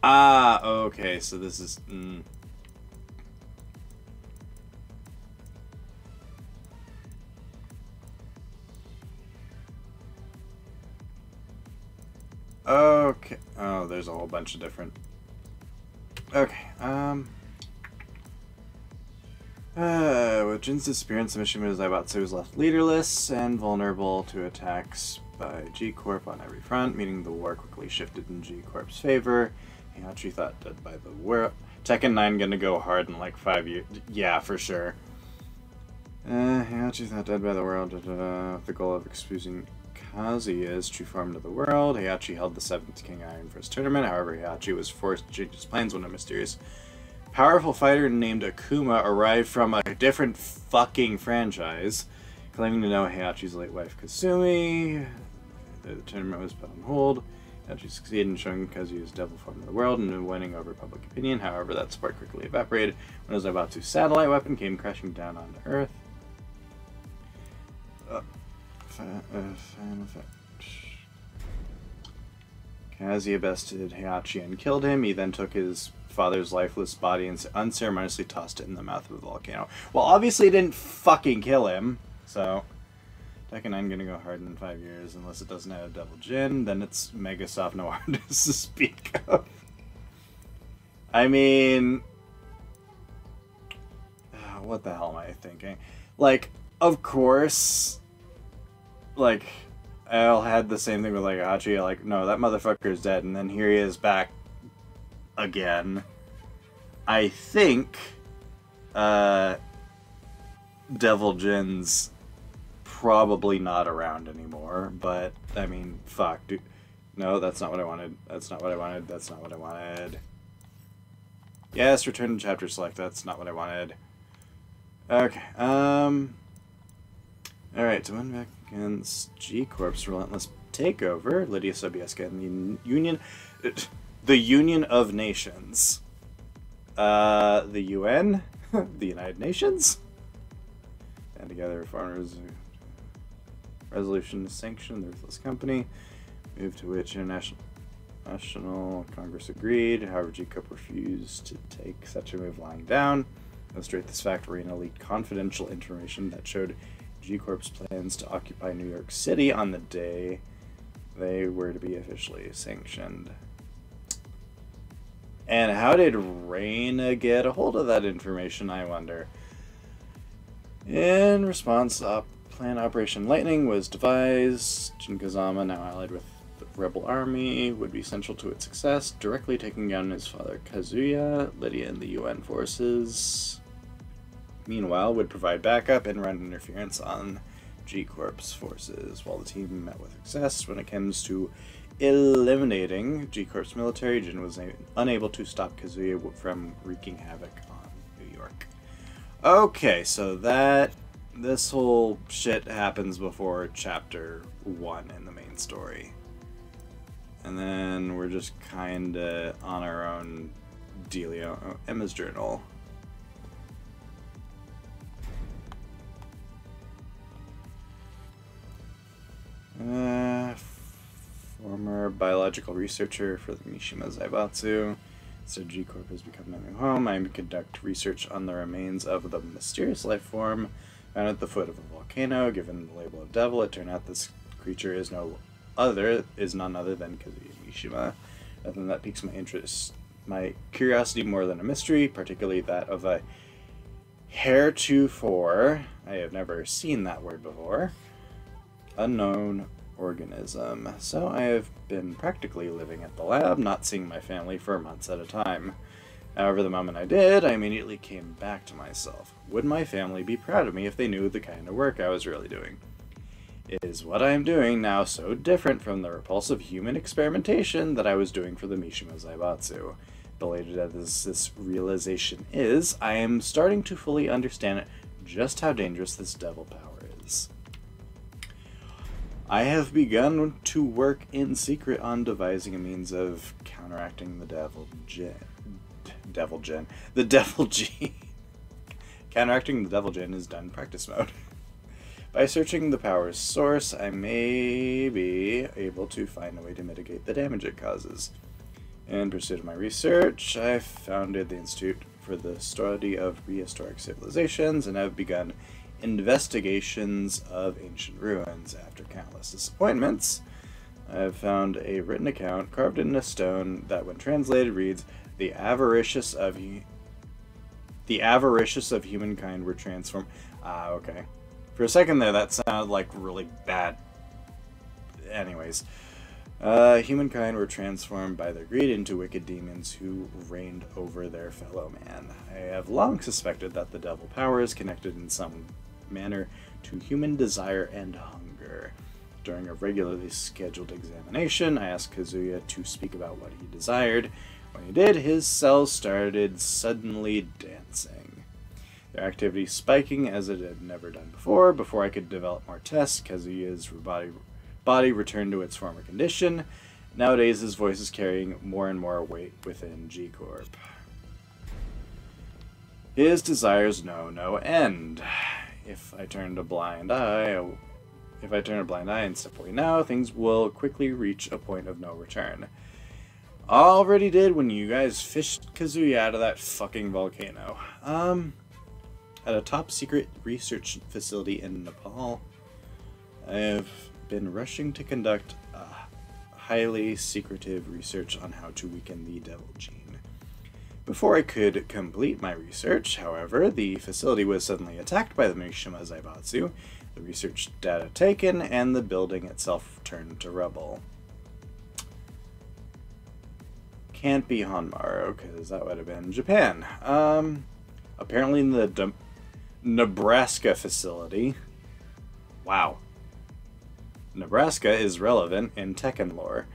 S1: Ah, okay, so this is... Okay. Oh, there's a whole bunch of different... Okay, with Jin's disappearance, Mishima Zaibatsu was left leaderless and vulnerable to attacks by G-Corp on every front, meaning the war quickly shifted in G-Corp's favor. Heihachi thought dead by the world. Tekken 9 gonna go hard in like 5 years. Yeah, for sure. Heihachi thought dead by the world with the goal of exposing Kazuya's true form to the world. Heihachi held the 7th King Iron Fist tournament. However, Heihachi was forced to change his plans when a mysterious powerful fighter named Akuma arrived from a different fucking franchise, claiming to know Heihachi's late wife Kasumi. The tournament was put on hold. Heihachi succeeded in showing Kazuya's devil form to the world and winning over public opinion. However, that spark quickly evaporated when Zaibatsu's satellite weapon came crashing down onto Earth. Kazuya bested Heihachi and killed him. He then took his father's lifeless body and unceremoniously tossed it in the mouth of the volcano. Well, obviously it didn't fucking kill him, so... Tekken 9 gonna go hard in 5 years, unless it doesn't have Devil Jin, then it's mega soft, no artists to speak of. I mean... what the hell am I thinking? Like, of course... Like, Al had the same thing with, like, Hachi, like, no, that motherfucker's dead, and then here he is back again. I think, Devil Jin's probably not around anymore, but, I mean, fuck, dude. No, that's not what I wanted. That's not what I wanted. That's not what I wanted. Yes, return to chapter select. That's not what I wanted. Okay, alright, to win back against G-Corp's relentless takeover, Lydia Sobieska and the Union of Nations. The UN? The United Nations? And together, foreigners resolution to sanction the ruthless company, move to which National Congress agreed. However, G-Corp refused to take such a move lying down. To illustrate this fact, Reina leaked confidential information that showed G-Corp's plans to occupy New York City on the day they were to be officially sanctioned. And how did Reina get a hold of that information, I wonder? In response, Plan Operation Lightning was devised. Jin Kazama, now allied with the rebel army, would be central to its success, directly taking down his father Kazuya. Lydia and the UN forces, meanwhile, would provide backup and run interference on G-Corp's forces. While the team met with success when it comes to eliminating G-Corp's military, Jin was unable to stop Kazuya from wreaking havoc on New York. Okay, so this whole shit happens before chapter 1 in the main story. And then we're just kinda on our own dealio. Oh, Emma's journal. Former biological researcher for the Mishima Zaibatsu. So G-Corp has become my new home. I conduct research on the remains of the mysterious life form found at the foot of a volcano. Given the label of devil, it turned out this creature is no other is none other than Kazuya Mishima. Nothing that piques my interest, my curiosity more than a mystery, particularly that of a heretofore, I have never seen that word before, unknown organism. So I have been practically living at the lab, not seeing my family for months at a time. However, the moment I did, I immediately came back to myself. Would my family be proud of me if they knew the kind of work I was really doing? Is what I am doing now so different from the repulsive human experimentation that I was doing for the Mishima Zaibatsu? Belated as this realization is, I am starting to fully understand just how dangerous this devil power is. I have begun to work in secret on devising a means of counteracting the devil gene. Counteracting the devil gene is done in practice mode. By searching the power's source, I may be able to find a way to mitigate the damage it causes. In pursuit of my research, I founded the Institute for the Study of Prehistoric Civilizations and have begun investigations of ancient ruins. After countless disappointments, I have found a written account carved in a stone that, when translated, reads, The avaricious of humankind were transformed. Ah, okay. For a second there, that sounded like really bad. Anyways. Humankind were transformed by their greed into wicked demons who reigned over their fellow man. I have long suspected that the devil power is connected in some manner to human desire and hunger. During a regularly scheduled examination, I asked Kazuya to speak about what he desired. When he did, his cells started suddenly dancing, their activity spiking as it had never done before. Before I could develop more tests, Kazuya's body returned to its former condition. Nowadays, his voice is carrying more and more weight within G-Corp. His desires know no end. If I turn a blind eye and step away now, things will quickly reach a point of no return. Already did when you guys fished Kazuya out of that fucking volcano. At a top secret research facility in Nepal, I have been rushing to conduct highly secretive research on how to weaken the devil gene. Before I could complete my research, however, the facility was suddenly attacked by the Mishima Zaibatsu, the research data taken, and the building itself turned to rubble. Can't be Hanmaru, because that would have been Japan. Apparently in the Nebraska facility. Wow. Nebraska is relevant in Tekken lore.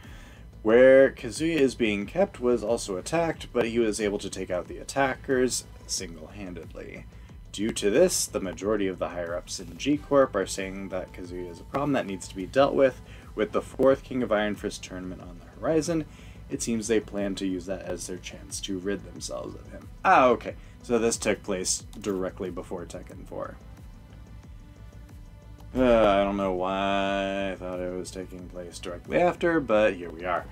S1: Where Kazuya is being kept was also attacked, but he was able to take out the attackers single-handedly. Due to this, the majority of the higher-ups in G-Corp are saying that Kazuya is a problem that needs to be dealt with the 4th King of Iron Fist tournament on the horizon. It seems they plan to use that as their chance to rid themselves of him. Ah, okay. So this took place directly before Tekken 4. I don't know why I thought it was taking place directly after, but here we are.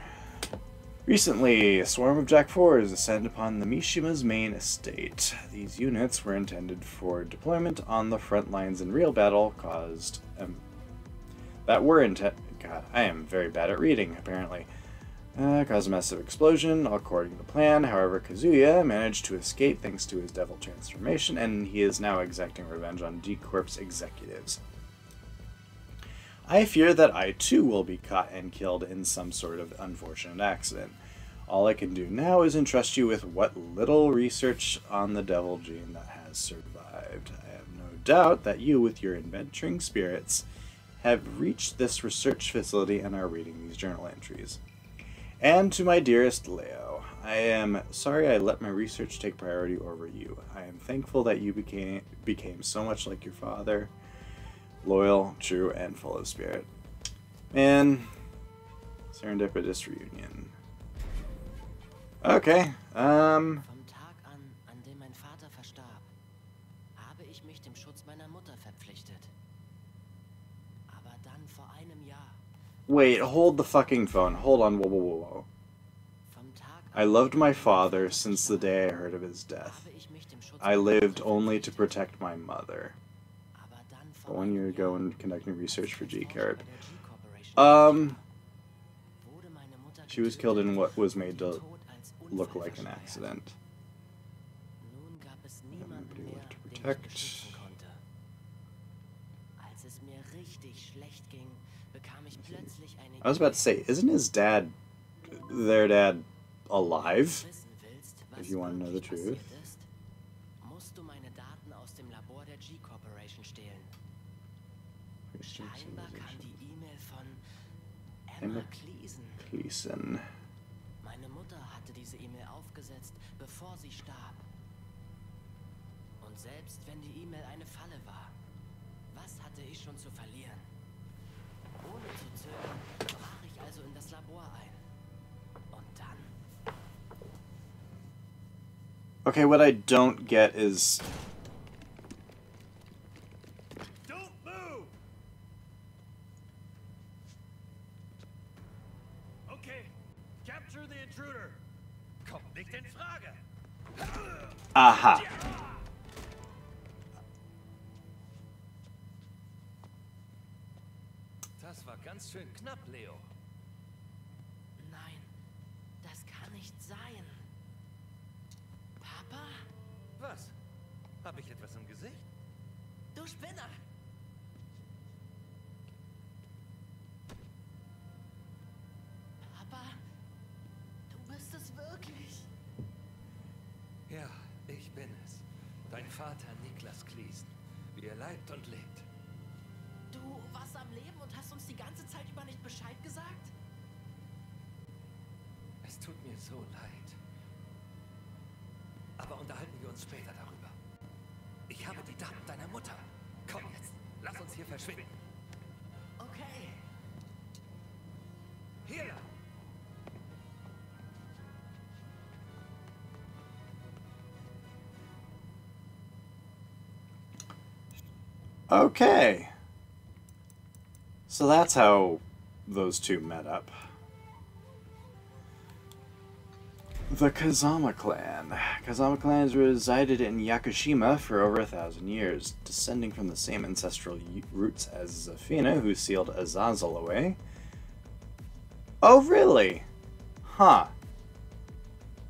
S1: Recently, a swarm of Jack 4s descended upon the Mishima's main estate. These units were intended for deployment on the front lines in real battle God, I am very bad at reading, apparently. Caused a massive explosion, according to plan. However, Kazuya managed to escape thanks to his devil transformation, and he is now exacting revenge on D-Corp's executives. I fear that I too will be caught and killed in some sort of unfortunate accident. All I can do now is entrust you with what little research on the devil gene that has survived. I have no doubt that you, with your adventuring spirits, have reached this research facility and are reading these journal entries. And to my dearest Leo, I am sorry I let my research take priority over you. I am thankful that you became so much like your father, loyal, true, and full of spirit. Man, serendipitous reunion. Okay,
S11: Vom Tag an dem mein Vater verstarb, habe ich mich dem Schutz meiner Mutter verpflichtet. Aber dann vor einem Jahr.
S1: Wait, hold the fucking phone. Hold on, whoa. I loved my father since the day I heard of his death. I lived only to protect my mother. But 1 year ago when conducting research for G-Corp. She was killed in what was made to look like an accident.
S11: Nun gab es niemanden
S1: Nobody
S11: mehr,
S1: left to
S11: den ich
S1: protect.
S11: beschützen konnte. Als es mir richtig schlecht ging, bekam ich plötzlich eine
S1: I was about to say, isn't his dad, their dad, alive?
S11: wissen willst, was
S1: If you want to know the
S11: wirklich
S1: truth.
S11: passiert ist, musst du meine Daten aus dem Labor der G-Corporation stehlen. Scheinbar kam die E-Mail von Emma
S1: Cleason.
S11: Meine Mutter hatte diese E-Mail aufgesetzt, bevor sie starb. Und selbst wenn die E-Mail eine Falle war, was hatte ich schon zu verlieren? Ohne zu zögern, brach ich also in das Labor ein. Und dann...
S1: Okay, what I don't get is...
S8: Don't move! Okay, capture the intruder. Kommt nicht in Frage.
S1: Aha.
S10: Das war ganz schön knapp, Leo.
S11: Nein, das kann nicht sein. Papa?
S10: Was? Habe ich etwas im Gesicht?
S11: Du Spinner! Papa, du bist es wirklich.
S10: Ja, ich bin es. Dein Vater Niklas Cleason. Wie er leibt und lebt.
S11: Du warst am Leben und hast uns die ganze Zeit über nicht Bescheid gesagt?
S10: Es tut mir so leid. Aber unterhalten wir uns später darüber. Ich habe die Daten deiner Mutter. Komm jetzt, lass uns hier verschwinden.
S11: Okay.
S10: Hier!
S1: Okay. So that's how those two met up. The Kazama clan. Kazama clan has resided in Yakushima for over 1,000 years, descending from the same ancestral roots as Zafina, who sealed Azazel away. Oh, really? Huh.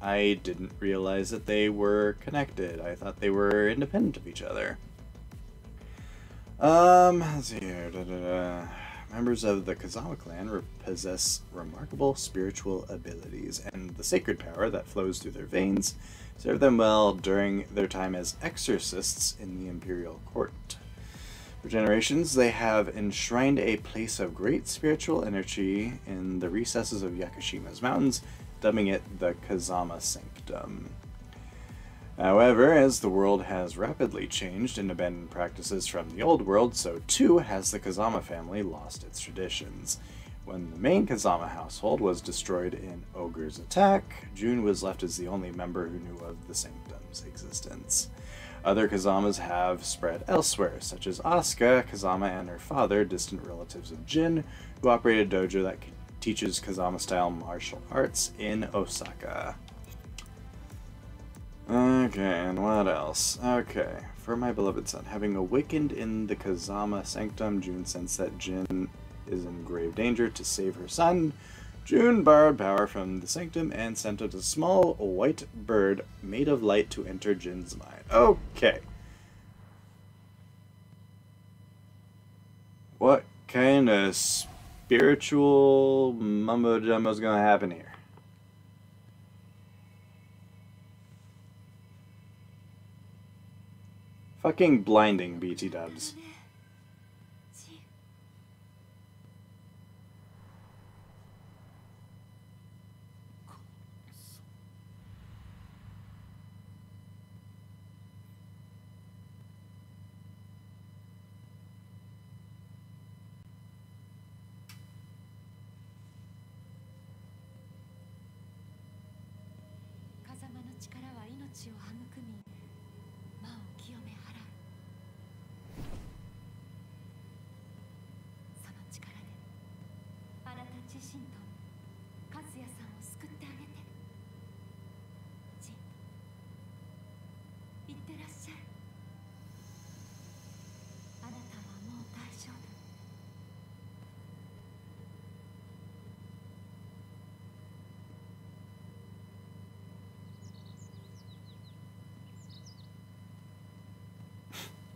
S1: I didn't realize that they were connected. I thought they were independent of each other. Let's see here. Members of the Kazama clan possess remarkable spiritual abilities, and the sacred power that flows through their veins served them well during their time as exorcists in the imperial court. For generations, they have enshrined a place of great spiritual energy in the recesses of Yakushima's mountains, dubbing it the Kazama Sanctum. However, as the world has rapidly changed and abandoned practices from the old world, so too has the Kazama family lost its traditions. When the main Kazama household was destroyed in Ogre's attack, Jun was left as the only member who knew of the Sanctum's existence. Other Kazamas have spread elsewhere, such as Asuka Kazama and her father, distant relatives of Jin, who operate a dojo that teaches Kazama-style martial arts in Osaka. Okay, and what else? Okay, for my beloved son, having awakened in the Kazama Sanctum, Jun sensed that Jin is in grave danger. To save her son, Jun borrowed power from the Sanctum and sent out a small white bird made of light to enter Jin's mind. Okay. What kind of spiritual mumbo-jumbo is going to happen here? Fucking blinding, BT dubs.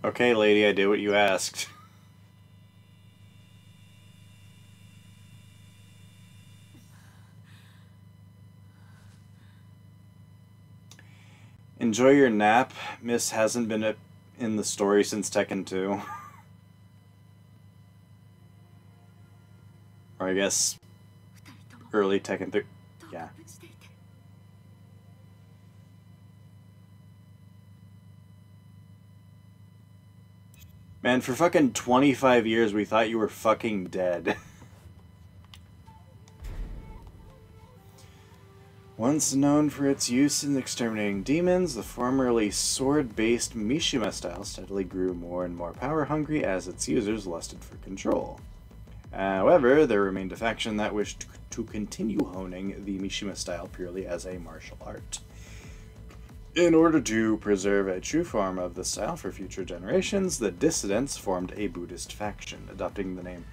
S1: Okay, lady, I did what you asked. Enjoy your nap. Miss hasn't been in the story since Tekken 2. Or I guess early Tekken 3. Yeah. Man, for fucking 25 years we thought you were fucking dead. Once known for its use in exterminating demons, the formerly sword-based Mishima style steadily grew more and more power-hungry as its users lusted for control. However, there remained a faction that wished to continue honing the Mishima style purely as a martial art. In order to preserve a true form of the style for future generations, the dissidents formed a Buddhist faction, adopting the name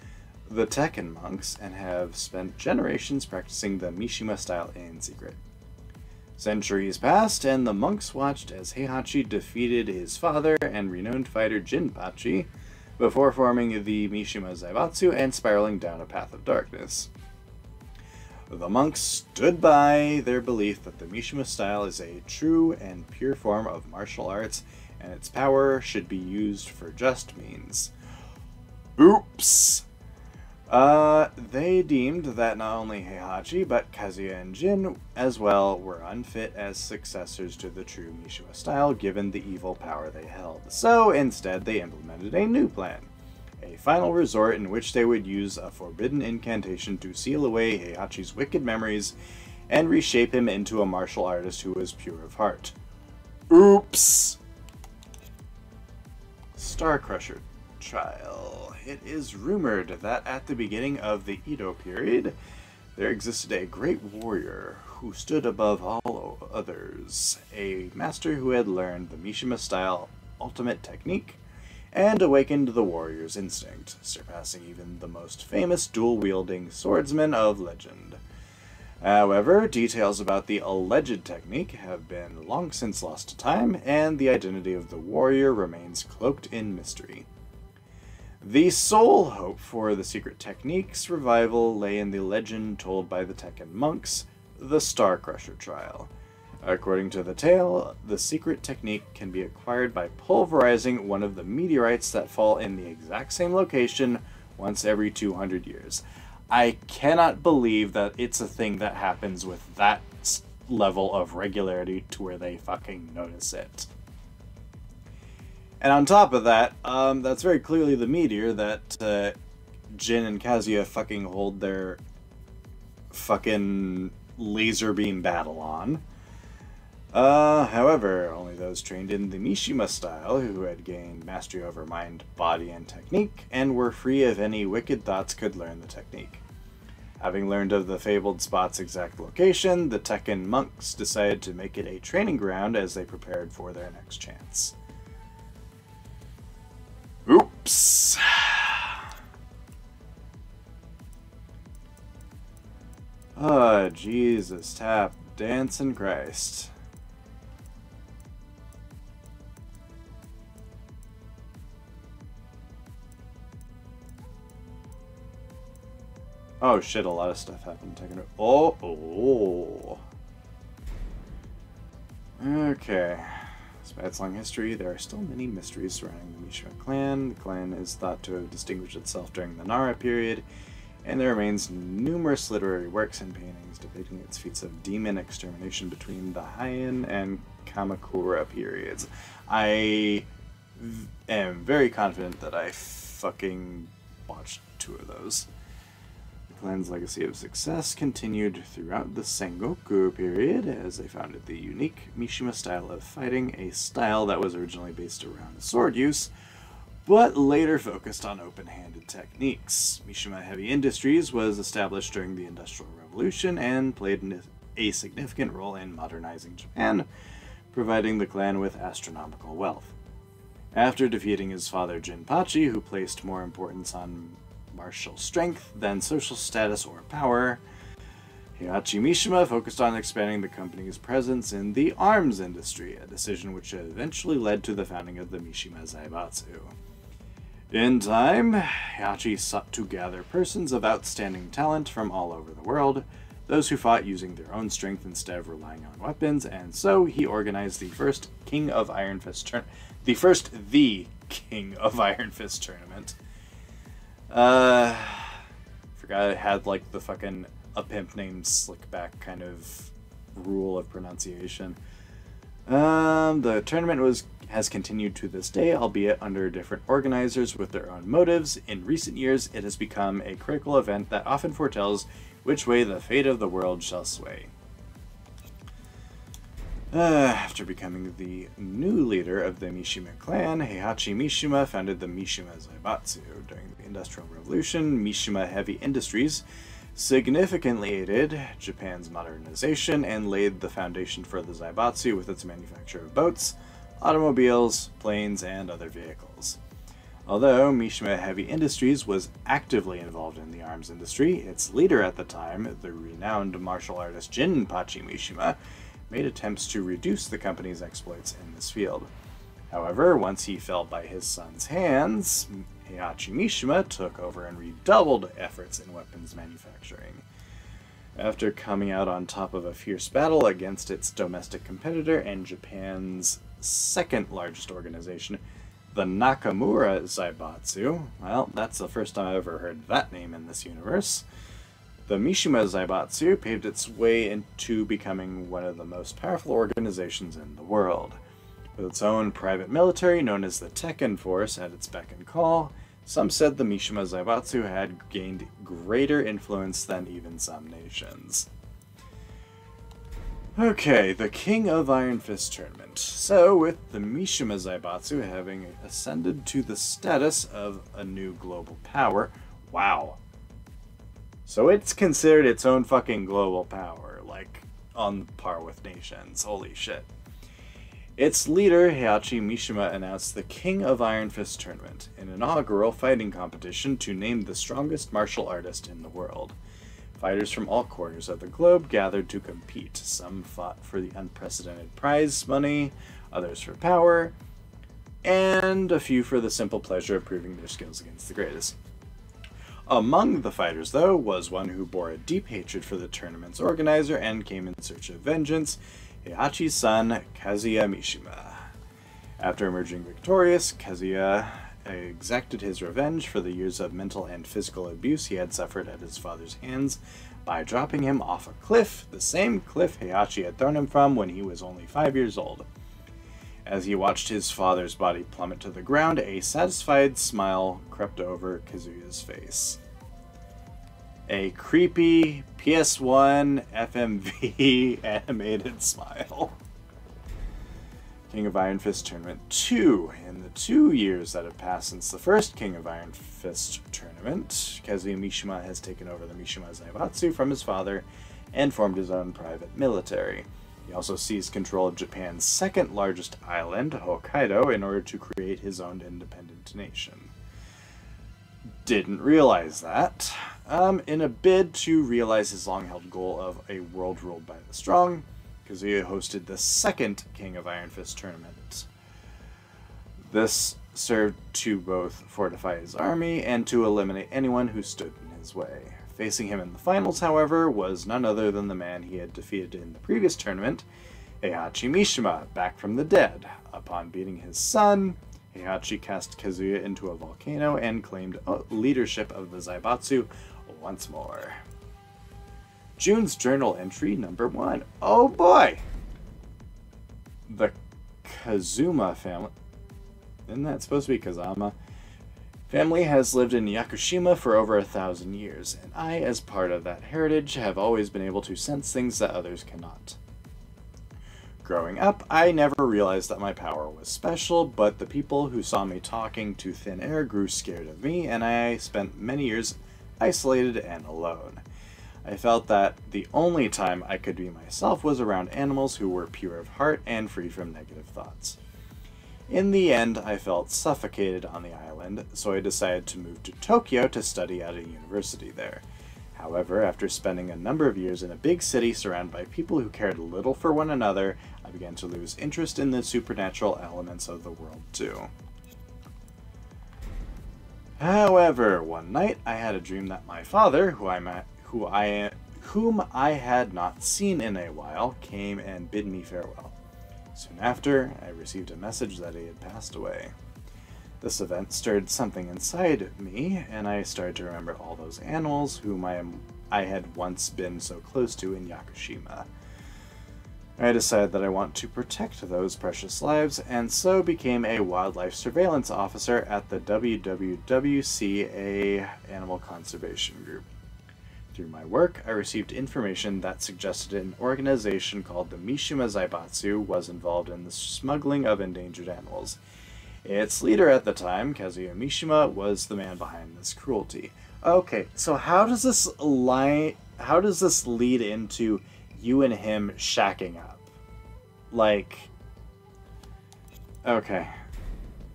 S1: the Tekken monks, and have spent generations practicing the Mishima style in secret. Centuries passed, and the monks watched as HEIHACHI defeated his father and renowned fighter Jinpachi, before forming the Mishima Zaibatsu and spiraling down a path of darkness. The monks stood by their belief that the Mishima style is a true and pure form of martial arts, and its power should be used for just means. Oops! They deemed that not only HEIHACHI, but Kazuya and Jin as well were unfit as successors to the true Mishima style given the evil power they held. So instead they implemented a new plan. A final resort in which they would use a forbidden incantation to seal away HEIHACHI's wicked memories and reshape him into a martial artist who was pure of heart. Oops! Star Crusher trial. It is rumored that at the beginning of the Edo period, there existed a great warrior who stood above all others, a master who had learned the Mishima-style ultimate technique and awakened the warrior's instinct, surpassing even the most famous dual-wielding swordsman of legend. However, details about the alleged technique have been long since lost to time, and the identity of the warrior remains cloaked in mystery. The sole hope for the secret technique's revival lay in the legend told by the Tekken monks, the Star Crusher trial. According to the tale, the secret technique can be acquired by pulverizing one of the meteorites that fall in the exact same location once every 200 years. I cannot believe that it's a thing that happens with that level of regularity to where they fucking notice it. And on top of that, that's very clearly the meteor that Jin and Kazuya fucking hold their fucking laser beam battle on. However, only those trained in the Mishima style, who had gained mastery over mind, body, and technique, and were free of any wicked thoughts, could learn the technique. Having learned of the fabled spot's exact location, the Tekken monks decided to make it a training ground as they prepared for their next chance. Oops! Oh, Jesus, tap, dancing Christ. Oh shit, a lot of stuff happened. Oh. Okay. Despite its long history, there are still many mysteries surrounding the Mishima clan. The clan is thought to have distinguished itself during the Nara period, and there remains numerous literary works and paintings depicting its feats of demon extermination between the Heian and Kamakura periods. I am very confident that I fucking watched 2 of those. The clan's legacy of success continued throughout the Sengoku period as they founded the unique Mishima style of fighting, a style that was originally based around sword use, but later focused on open-handed techniques. Mishima Heavy Industries was established during the Industrial Revolution and played a significant role in modernizing Japan, providing the clan with astronomical wealth. After defeating his father Jinpachi, who placed more importance on martial strength than social status or power, Heihachi Mishima focused on expanding the company's presence in the arms industry, a decision which eventually led to the founding of the Mishima Zaibatsu. In time, Heihachi sought to gather persons of outstanding talent from all over the world, those who fought using their own strength instead of relying on weapons, and so he organized the first King of Iron Fist tournament. The King of Iron Fist tournament. Forgot it had like the fucking a pimp named Slickback kind of rule of pronunciation. The tournament has continued to this day, albeit under different organizers with their own motives. In recent years, it has become a critical event that often foretells which way the fate of the world shall sway. After becoming the new leader of the Mishima clan, Heihachi Mishima founded the Mishima Zaibatsu. During the Industrial Revolution, Mishima Heavy Industries significantly aided Japan's modernization and laid the foundation for the Zaibatsu with its manufacture of boats, automobiles, planes, and other vehicles. Although Mishima Heavy Industries was actively involved in the arms industry, its leader at the time, the renowned martial artist Jinpachi Mishima, made attempts to reduce the company's exploits in this field. However, once he fell by his son's hands, Heihachi Mishima took over and redoubled efforts in weapons manufacturing. After coming out on top of a fierce battle against its domestic competitor and Japan's second largest organization, the Nakamura Zaibatsu, well, that's the first time I've ever heard that name in this universe, the Mishima Zaibatsu paved its way into becoming one of the most powerful organizations in the world. With its own private military known as the Tekken Force at its beck and call, some said the Mishima Zaibatsu had gained greater influence than even some nations. Okay, the King of Iron Fist tournament. So, with the Mishima Zaibatsu having ascended to the status of a new global power, wow. So it's considered its own fucking global power, like, on par with nations. Holy shit. Its leader, Heihachi Mishima, announced the King of Iron Fist tournament, an inaugural fighting competition to name the strongest martial artist in the world. Fighters from all corners of the globe gathered to compete. Some fought for the unprecedented prize money, others for power, and a few for the simple pleasure of proving their skills against the greatest. Among the fighters, though, was one who bore a deep hatred for the tournament's organizer and came in search of vengeance, Heihachi's son, Kazuya Mishima. After emerging victorious, Kazuya exacted his revenge for the years of mental and physical abuse he had suffered at his father's hands by dropping him off a cliff, the same cliff Heihachi had thrown him from when he was only 5 years old. As he watched his father's body plummet to the ground, a satisfied smile crept over Kazuya's face. A creepy PS1 FMV animated smile. King of Iron Fist Tournament 2. In the 2 years that have passed since the first King of Iron Fist Tournament, Kazuya Mishima has taken over the Mishima Zaibatsu from his father and formed his own private military. He also seized control of Japan's second largest island, Hokkaido, in order to create his own independent nation. Didn't realize that. In a bid to realize his long-held goal of a world ruled by the strong, Kazuya hosted the second King of Iron Fist tournament. This served to both fortify his army and to eliminate anyone who stood in his way. Facing him in the finals, however, was none other than the man he had defeated in the previous tournament, Heihachi Mishima, back from the dead. Upon beating his son, Heihachi cast Kazuya into a volcano and claimed leadership of the Zaibatsu once more. June's journal entry number 1. Oh boy! The Kazuma family. Isn't that supposed to be Kazama? Family has lived in Yakushima for over 1,000 years, and I, as part of that heritage, have always been able to sense things that others cannot. Growing up, I never realized that my power was special, but the people who saw me talking to thin air grew scared of me, and I spent many years isolated and alone. I felt that the only time I could be myself was around animals who were pure of heart and free from negative thoughts. In the end, I felt suffocated on the island, so I decided to move to Tokyo to study at a university there. However, after spending a number of years in a big city surrounded by people who cared little for one another, I began to lose interest in the supernatural elements of the world too. However, one night I had a dream that my father, whom I had not seen in a while, came and bid me farewell. Soon after, I received a message that he had passed away. This event stirred something inside me, and I started to remember all those animals whom I had once been so close to in Yakushima. I decided that I want to protect those precious lives, and so became a wildlife surveillance officer at the WWWCA Animal Conservation Group. Through my work, I received information that suggested an organization called the Mishima Zaibatsu was involved in the smuggling of endangered animals. Its leader at the time, Kazuya Mishima, was the man behind this cruelty. Okay, so how does this lead into you and him shacking up? Like, okay.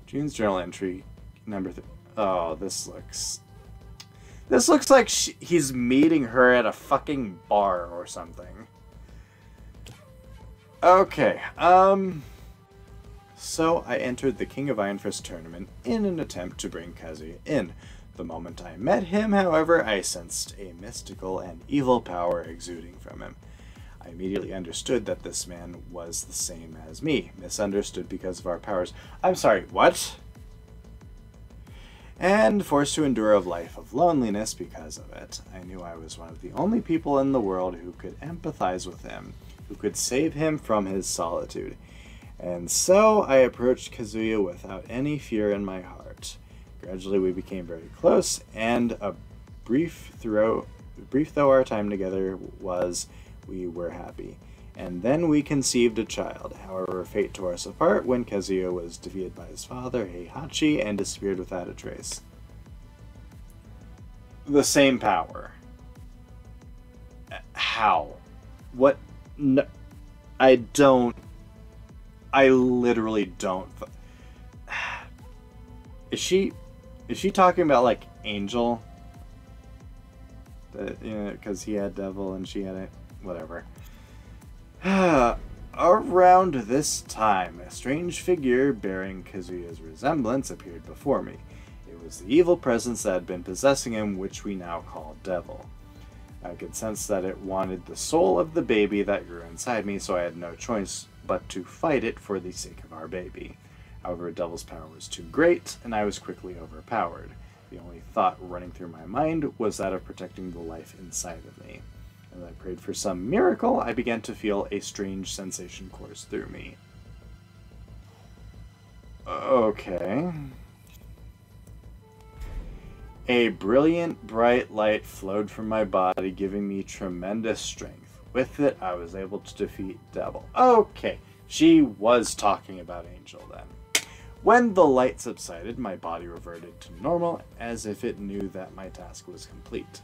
S1: June's journal entry number 3. Oh, this looks like he's meeting her at a fucking bar or something. Okay, so I entered the King of Iron Fist tournament in an attempt to bring Kazuya in. The moment I met him, however, I sensed a mystical and evil power exuding from him. I immediately understood that this man was the same as me, misunderstood because of our powers. I'm sorry, what? And forced to endure a life of loneliness because of it. I knew I was one of the only people in the world who could empathize with him, who could save him from his solitude. And so I approached Kazuya without any fear in my heart. Gradually we became very close, and brief though our time together was, we were happy. And then we conceived a child. However, fate tore us apart when Kazuya was defeated by his father, HEIHACHI, and disappeared without a trace. The same power. How? What? No, I literally don't. Is she talking about, like, Angel? Because he had Devil and she had it. Whatever. Around this time, a strange figure bearing Kazuya's resemblance appeared before me. It was the evil presence that had been possessing him, which we now call Devil. I could sense that it wanted the soul of the baby that grew inside me, so I had no choice but to fight it for the sake of our baby. However, Devil's power was too great, and I was quickly overpowered. The only thought running through my mind was that of protecting the life inside of me. As I prayed for some miracle, I began to feel a strange sensation course through me. Okay. A brilliant, bright light flowed from my body, giving me tremendous strength. With it, I was able to defeat Devil. Okay, she was talking about Angel then. When the light subsided, my body reverted to normal, as if it knew that my task was complete.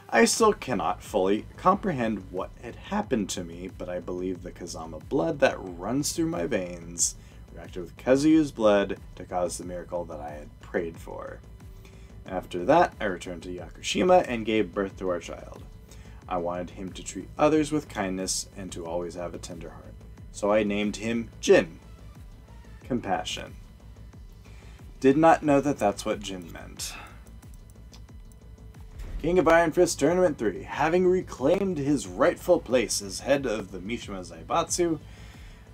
S1: I still cannot fully comprehend what had happened to me, but I believe the Kazama blood that runs through my veins reacted with Kazuya's blood to cause the miracle that I had prayed for. After that, I returned to Yakushima and gave birth to our child. I wanted him to treat others with kindness and to always have a tender heart, so I named him Jin. Compassion. Did not know that that's what Jin meant. King of Iron Fist Tournament 3. Having reclaimed his rightful place as head of the Mishima Zaibatsu,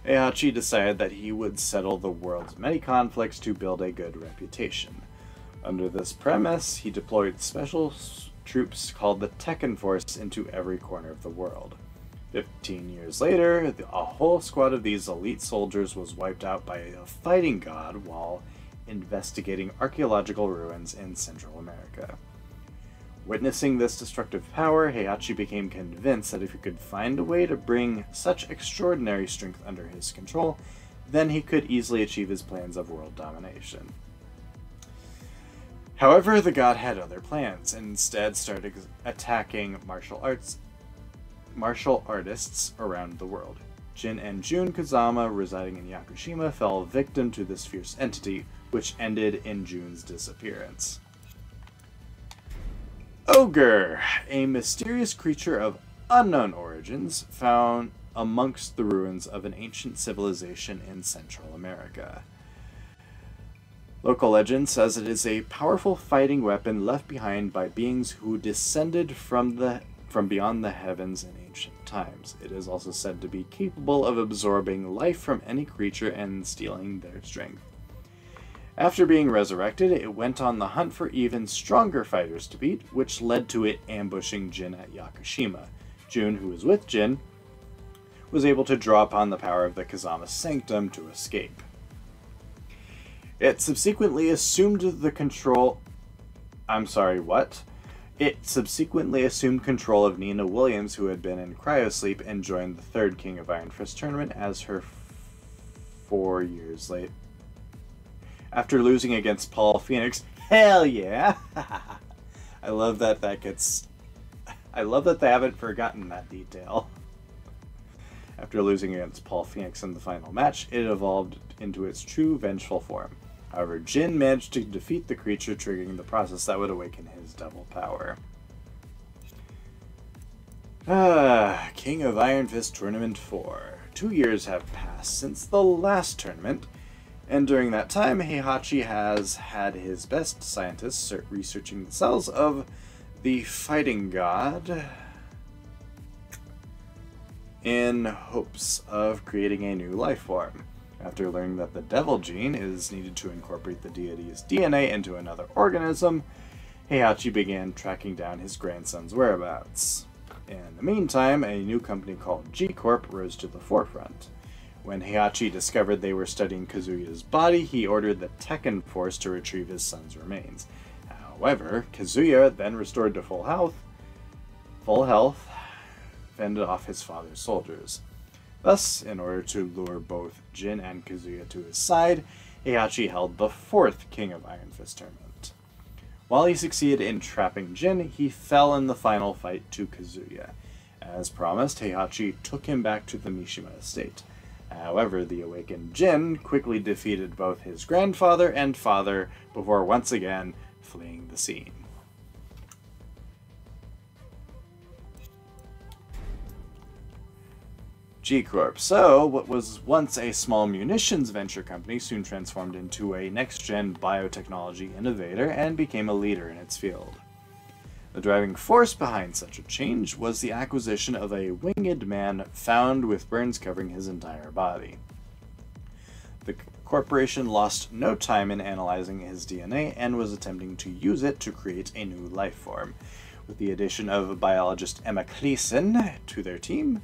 S1: HEIHACHI decided that he would settle the world's many conflicts to build a good reputation. Under this premise, he deployed special troops called the Tekken Force into every corner of the world. 15 years later, a whole squad of these elite soldiers was wiped out by a fighting god while investigating archaeological ruins in Central America. Witnessing this destructive power, HEIHACHI became convinced that if he could find a way to bring such extraordinary strength under his control, then he could easily achieve his plans of world domination. However, the god had other plans, and instead started attacking martial artists around the world. Jin and Jun Kazama, residing in Yakushima, fell victim to this fierce entity, which ended in Jun's disappearance. Ogre, a mysterious creature of unknown origins found amongst the ruins of an ancient civilization in Central America. Local legend says it is a powerful fighting weapon left behind by beings who descended from beyond the heavens in ancient times. It is also said to be capable of absorbing life from any creature and stealing their strength. After being resurrected, it went on the hunt for even stronger fighters to beat, which led to it ambushing Jin at Yakushima. Jun, who was with Jin, was able to draw upon the power of the Kazama Sanctum to escape. It subsequently assumed control of Nina Williams, who had been in cryosleep, and joined the third King of Iron Fist tournament as her 4 years late. After losing against Paul Phoenix, hell yeah! I love that they haven't forgotten that detail. After losing against Paul Phoenix in the final match, it evolved into its true vengeful form. However, Jin managed to defeat the creature, triggering the process that would awaken his double power. King of Iron Fist Tournament 4. 2 years have passed since the last tournament, and during that time, HEIHACHI has had his best scientists researching the cells of the fighting god in hopes of creating a new life form. After learning that the devil gene is needed to incorporate the deity's DNA into another organism, HEIHACHI began tracking down his grandson's whereabouts. In the meantime, a new company called G-Corp rose to the forefront. When HEIHACHI discovered they were studying Kazuya's body, he ordered the Tekken force to retrieve his son's remains. However, Kazuya, then restored to full health, fended off his father's soldiers. Thus, in order to lure both Jin and Kazuya to his side, HEIHACHI held the 4th King of Iron Fist tournament. While he succeeded in trapping Jin, he fell in the final fight to Kazuya. As promised, HEIHACHI took him back to the Mishima estate. However, the awakened Jin quickly defeated both his grandfather and father before once again fleeing the scene. G-Corp. So, what was once a small munitions venture company soon transformed into a next-gen biotechnology innovator and became a leader in its field. The driving force behind such a change was the acquisition of a winged man found with burns covering his entire body. The corporation lost no time in analyzing his DNA and was attempting to use it to create a new life form. With the addition of biologist Emma Cleason to their team,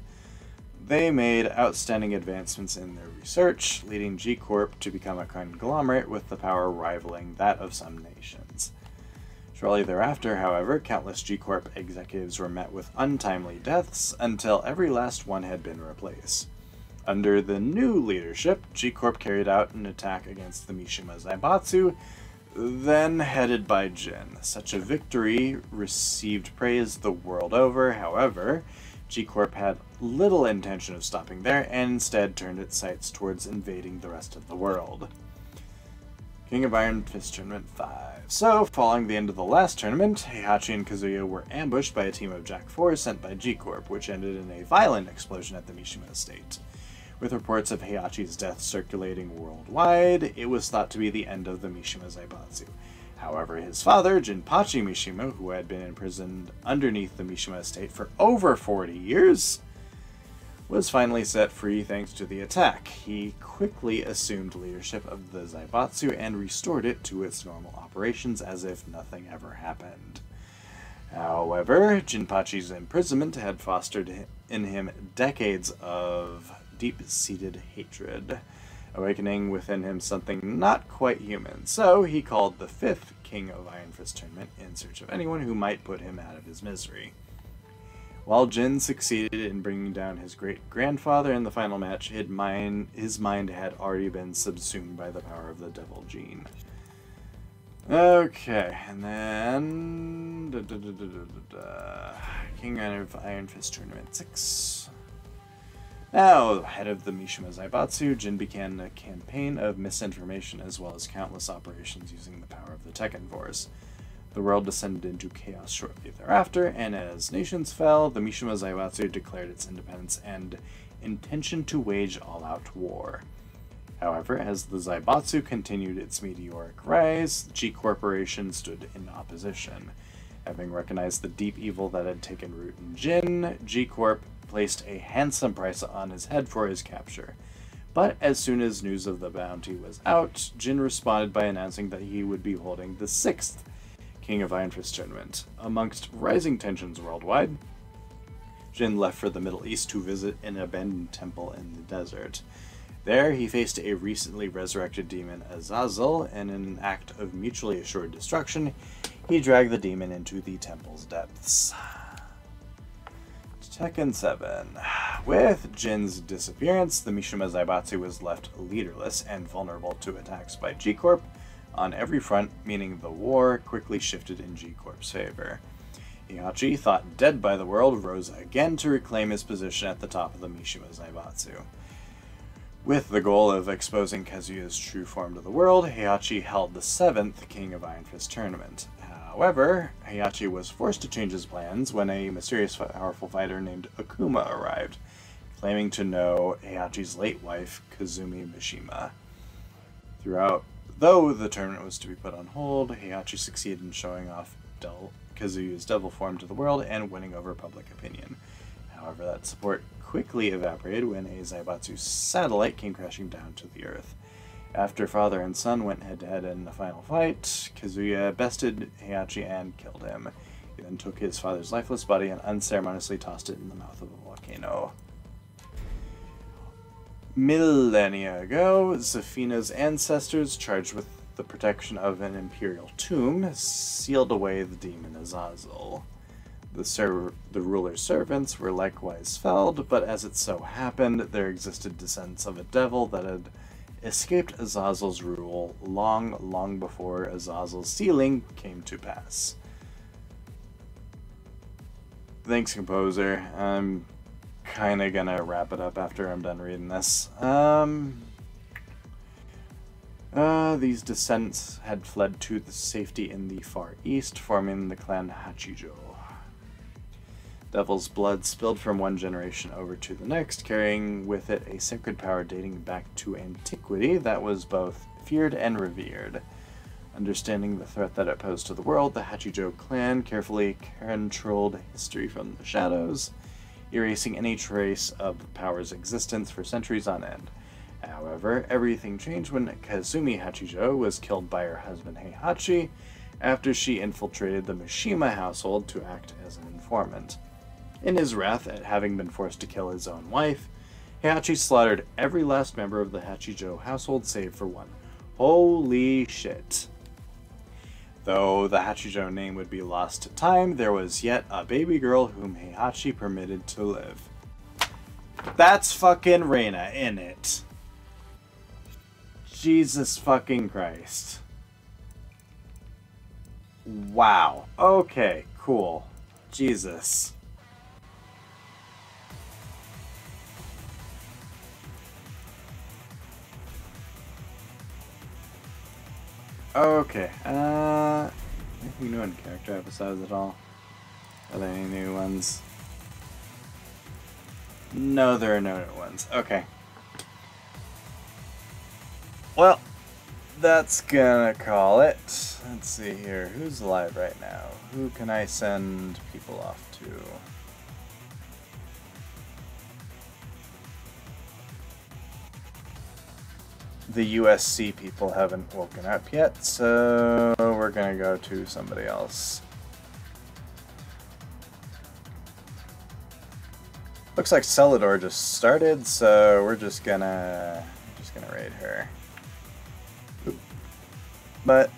S1: they made outstanding advancements in their research, leading G-Corp to become a conglomerate with the power rivaling that of some nations. Shortly thereafter, however, countless G-Corp executives were met with untimely deaths until every last one had been replaced. Under the new leadership, G-Corp carried out an attack against the Mishima Zaibatsu, then headed by Jin. Such a victory received praise the world over. However, G-Corp had little intention of stopping there and instead turned its sights towards invading the rest of the world. King of Iron Fist Tournament 5. So, following the end of the last tournament, HEIHACHI and Kazuya were ambushed by a team of Jack 4 sent by G-Corp, which ended in a violent explosion at the Mishima estate. With reports of HEIHACHI's death circulating worldwide, it was thought to be the end of the Mishima Zaibatsu. However, his father, Jinpachi Mishima, who had been imprisoned underneath the Mishima estate for over 40 years, was finally set free thanks to the attack. He quickly assumed leadership of the Zaibatsu and restored it to its normal operations as if nothing ever happened. However, Jinpachi's imprisonment had fostered in him decades of deep-seated hatred, awakening within him something not quite human, so he called the 5th King of Iron Fist Tournament in search of anyone who might put him out of his misery. While Jin succeeded in bringing down his great-grandfather in the final match, his mind had already been subsumed by the power of the devil gene. Okay, and then... King of Iron Fist Tournament 6. Now, head of the Mishima Zaibatsu, Jin began a campaign of misinformation as well as countless operations using the power of the Tekken force. The world descended into chaos shortly thereafter, and as nations fell, the Mishima Zaibatsu declared its independence and intention to wage all-out war. However, as the Zaibatsu continued its meteoric rise, G Corporation stood in opposition. Having recognized the deep evil that had taken root in Jin, G Corp placed a handsome price on his head for his capture. But as soon as news of the bounty was out, Jin responded by announcing that he would be holding the 6th King of Iron Fist tournament. Amongst rising tensions worldwide, Jin left for the Middle East to visit an abandoned temple in the desert. There, he faced a recently resurrected demon, Azazel, and in an act of mutually assured destruction, he dragged the demon into the temple's depths. Tekken 7. With Jin's disappearance, the Mishima Zaibatsu was left leaderless and vulnerable to attacks by G-Corp on every front, meaning the war quickly shifted in G-Corp's favor. HEIHACHI, thought dead by the world, rose again to reclaim his position at the top of the Mishima Zaibatsu. With the goal of exposing Kazuya's true form to the world, HEIHACHI held the 7th King of Iron Fist tournament. However, HEIHACHI was forced to change his plans when a mysterious powerful fighter named Akuma arrived, claiming to know HEIHACHI's late wife, Kazumi Mishima. Though the tournament was to be put on hold, HEIHACHI succeeded in showing off Kazuya's devil form to the world and winning over public opinion. However, that support quickly evaporated when a Zaibatsu satellite came crashing down to the Earth. After father and son went head-to-head in the final fight, Kazuya bested HEIHACHI and killed him. He then took his father's lifeless body and unceremoniously tossed it in the mouth of a volcano. Millennia ago, Zafina's ancestors, charged with the protection of an imperial tomb, sealed away the demon Azazel. The ruler's servants were likewise felled, but as it so happened, there existed descendants of a devil that had escaped Azazel's rule long before Azazel's sealing came to pass. Thanks, composer. I'm kinda gonna wrap it up after I'm done reading this. These descendants had fled to the safety in the Far East, forming the clan Hachijo. Devil's blood spilled from one generation over to the next, carrying with it a sacred power dating back to antiquity that was both feared and revered. Understanding the threat that it posed to the world, the Hachijo clan carefully controlled history from the shadows, erasing any trace of the power's existence for centuries on end. However, everything changed when Kazumi Hachijo was killed by her husband HEIHACHI after she infiltrated the Mishima household to act as an informant. In his wrath at having been forced to kill his own wife, HEIHACHI slaughtered every last member of the Hachijo household save for one. Holy shit. Though the Hachijo name would be lost to time, there was yet a baby girl whom HEIHACHI permitted to live. That's fucking Reina, innit? Jesus fucking Christ. Wow. Okay, cool. Jesus. Okay, anything new in character episodes at all? Are there any new ones? No, there are no new ones. Okay. Well, that's gonna call it. Let's see here. Who's alive right now? Who can I send people off to? The USC people haven't woken up yet, so we're gonna go to somebody else. Looks like Celador just started, so we're just gonna raid her. Oop. But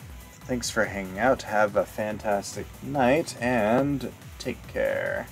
S1: thanks for hanging out. Have a fantastic night and take care.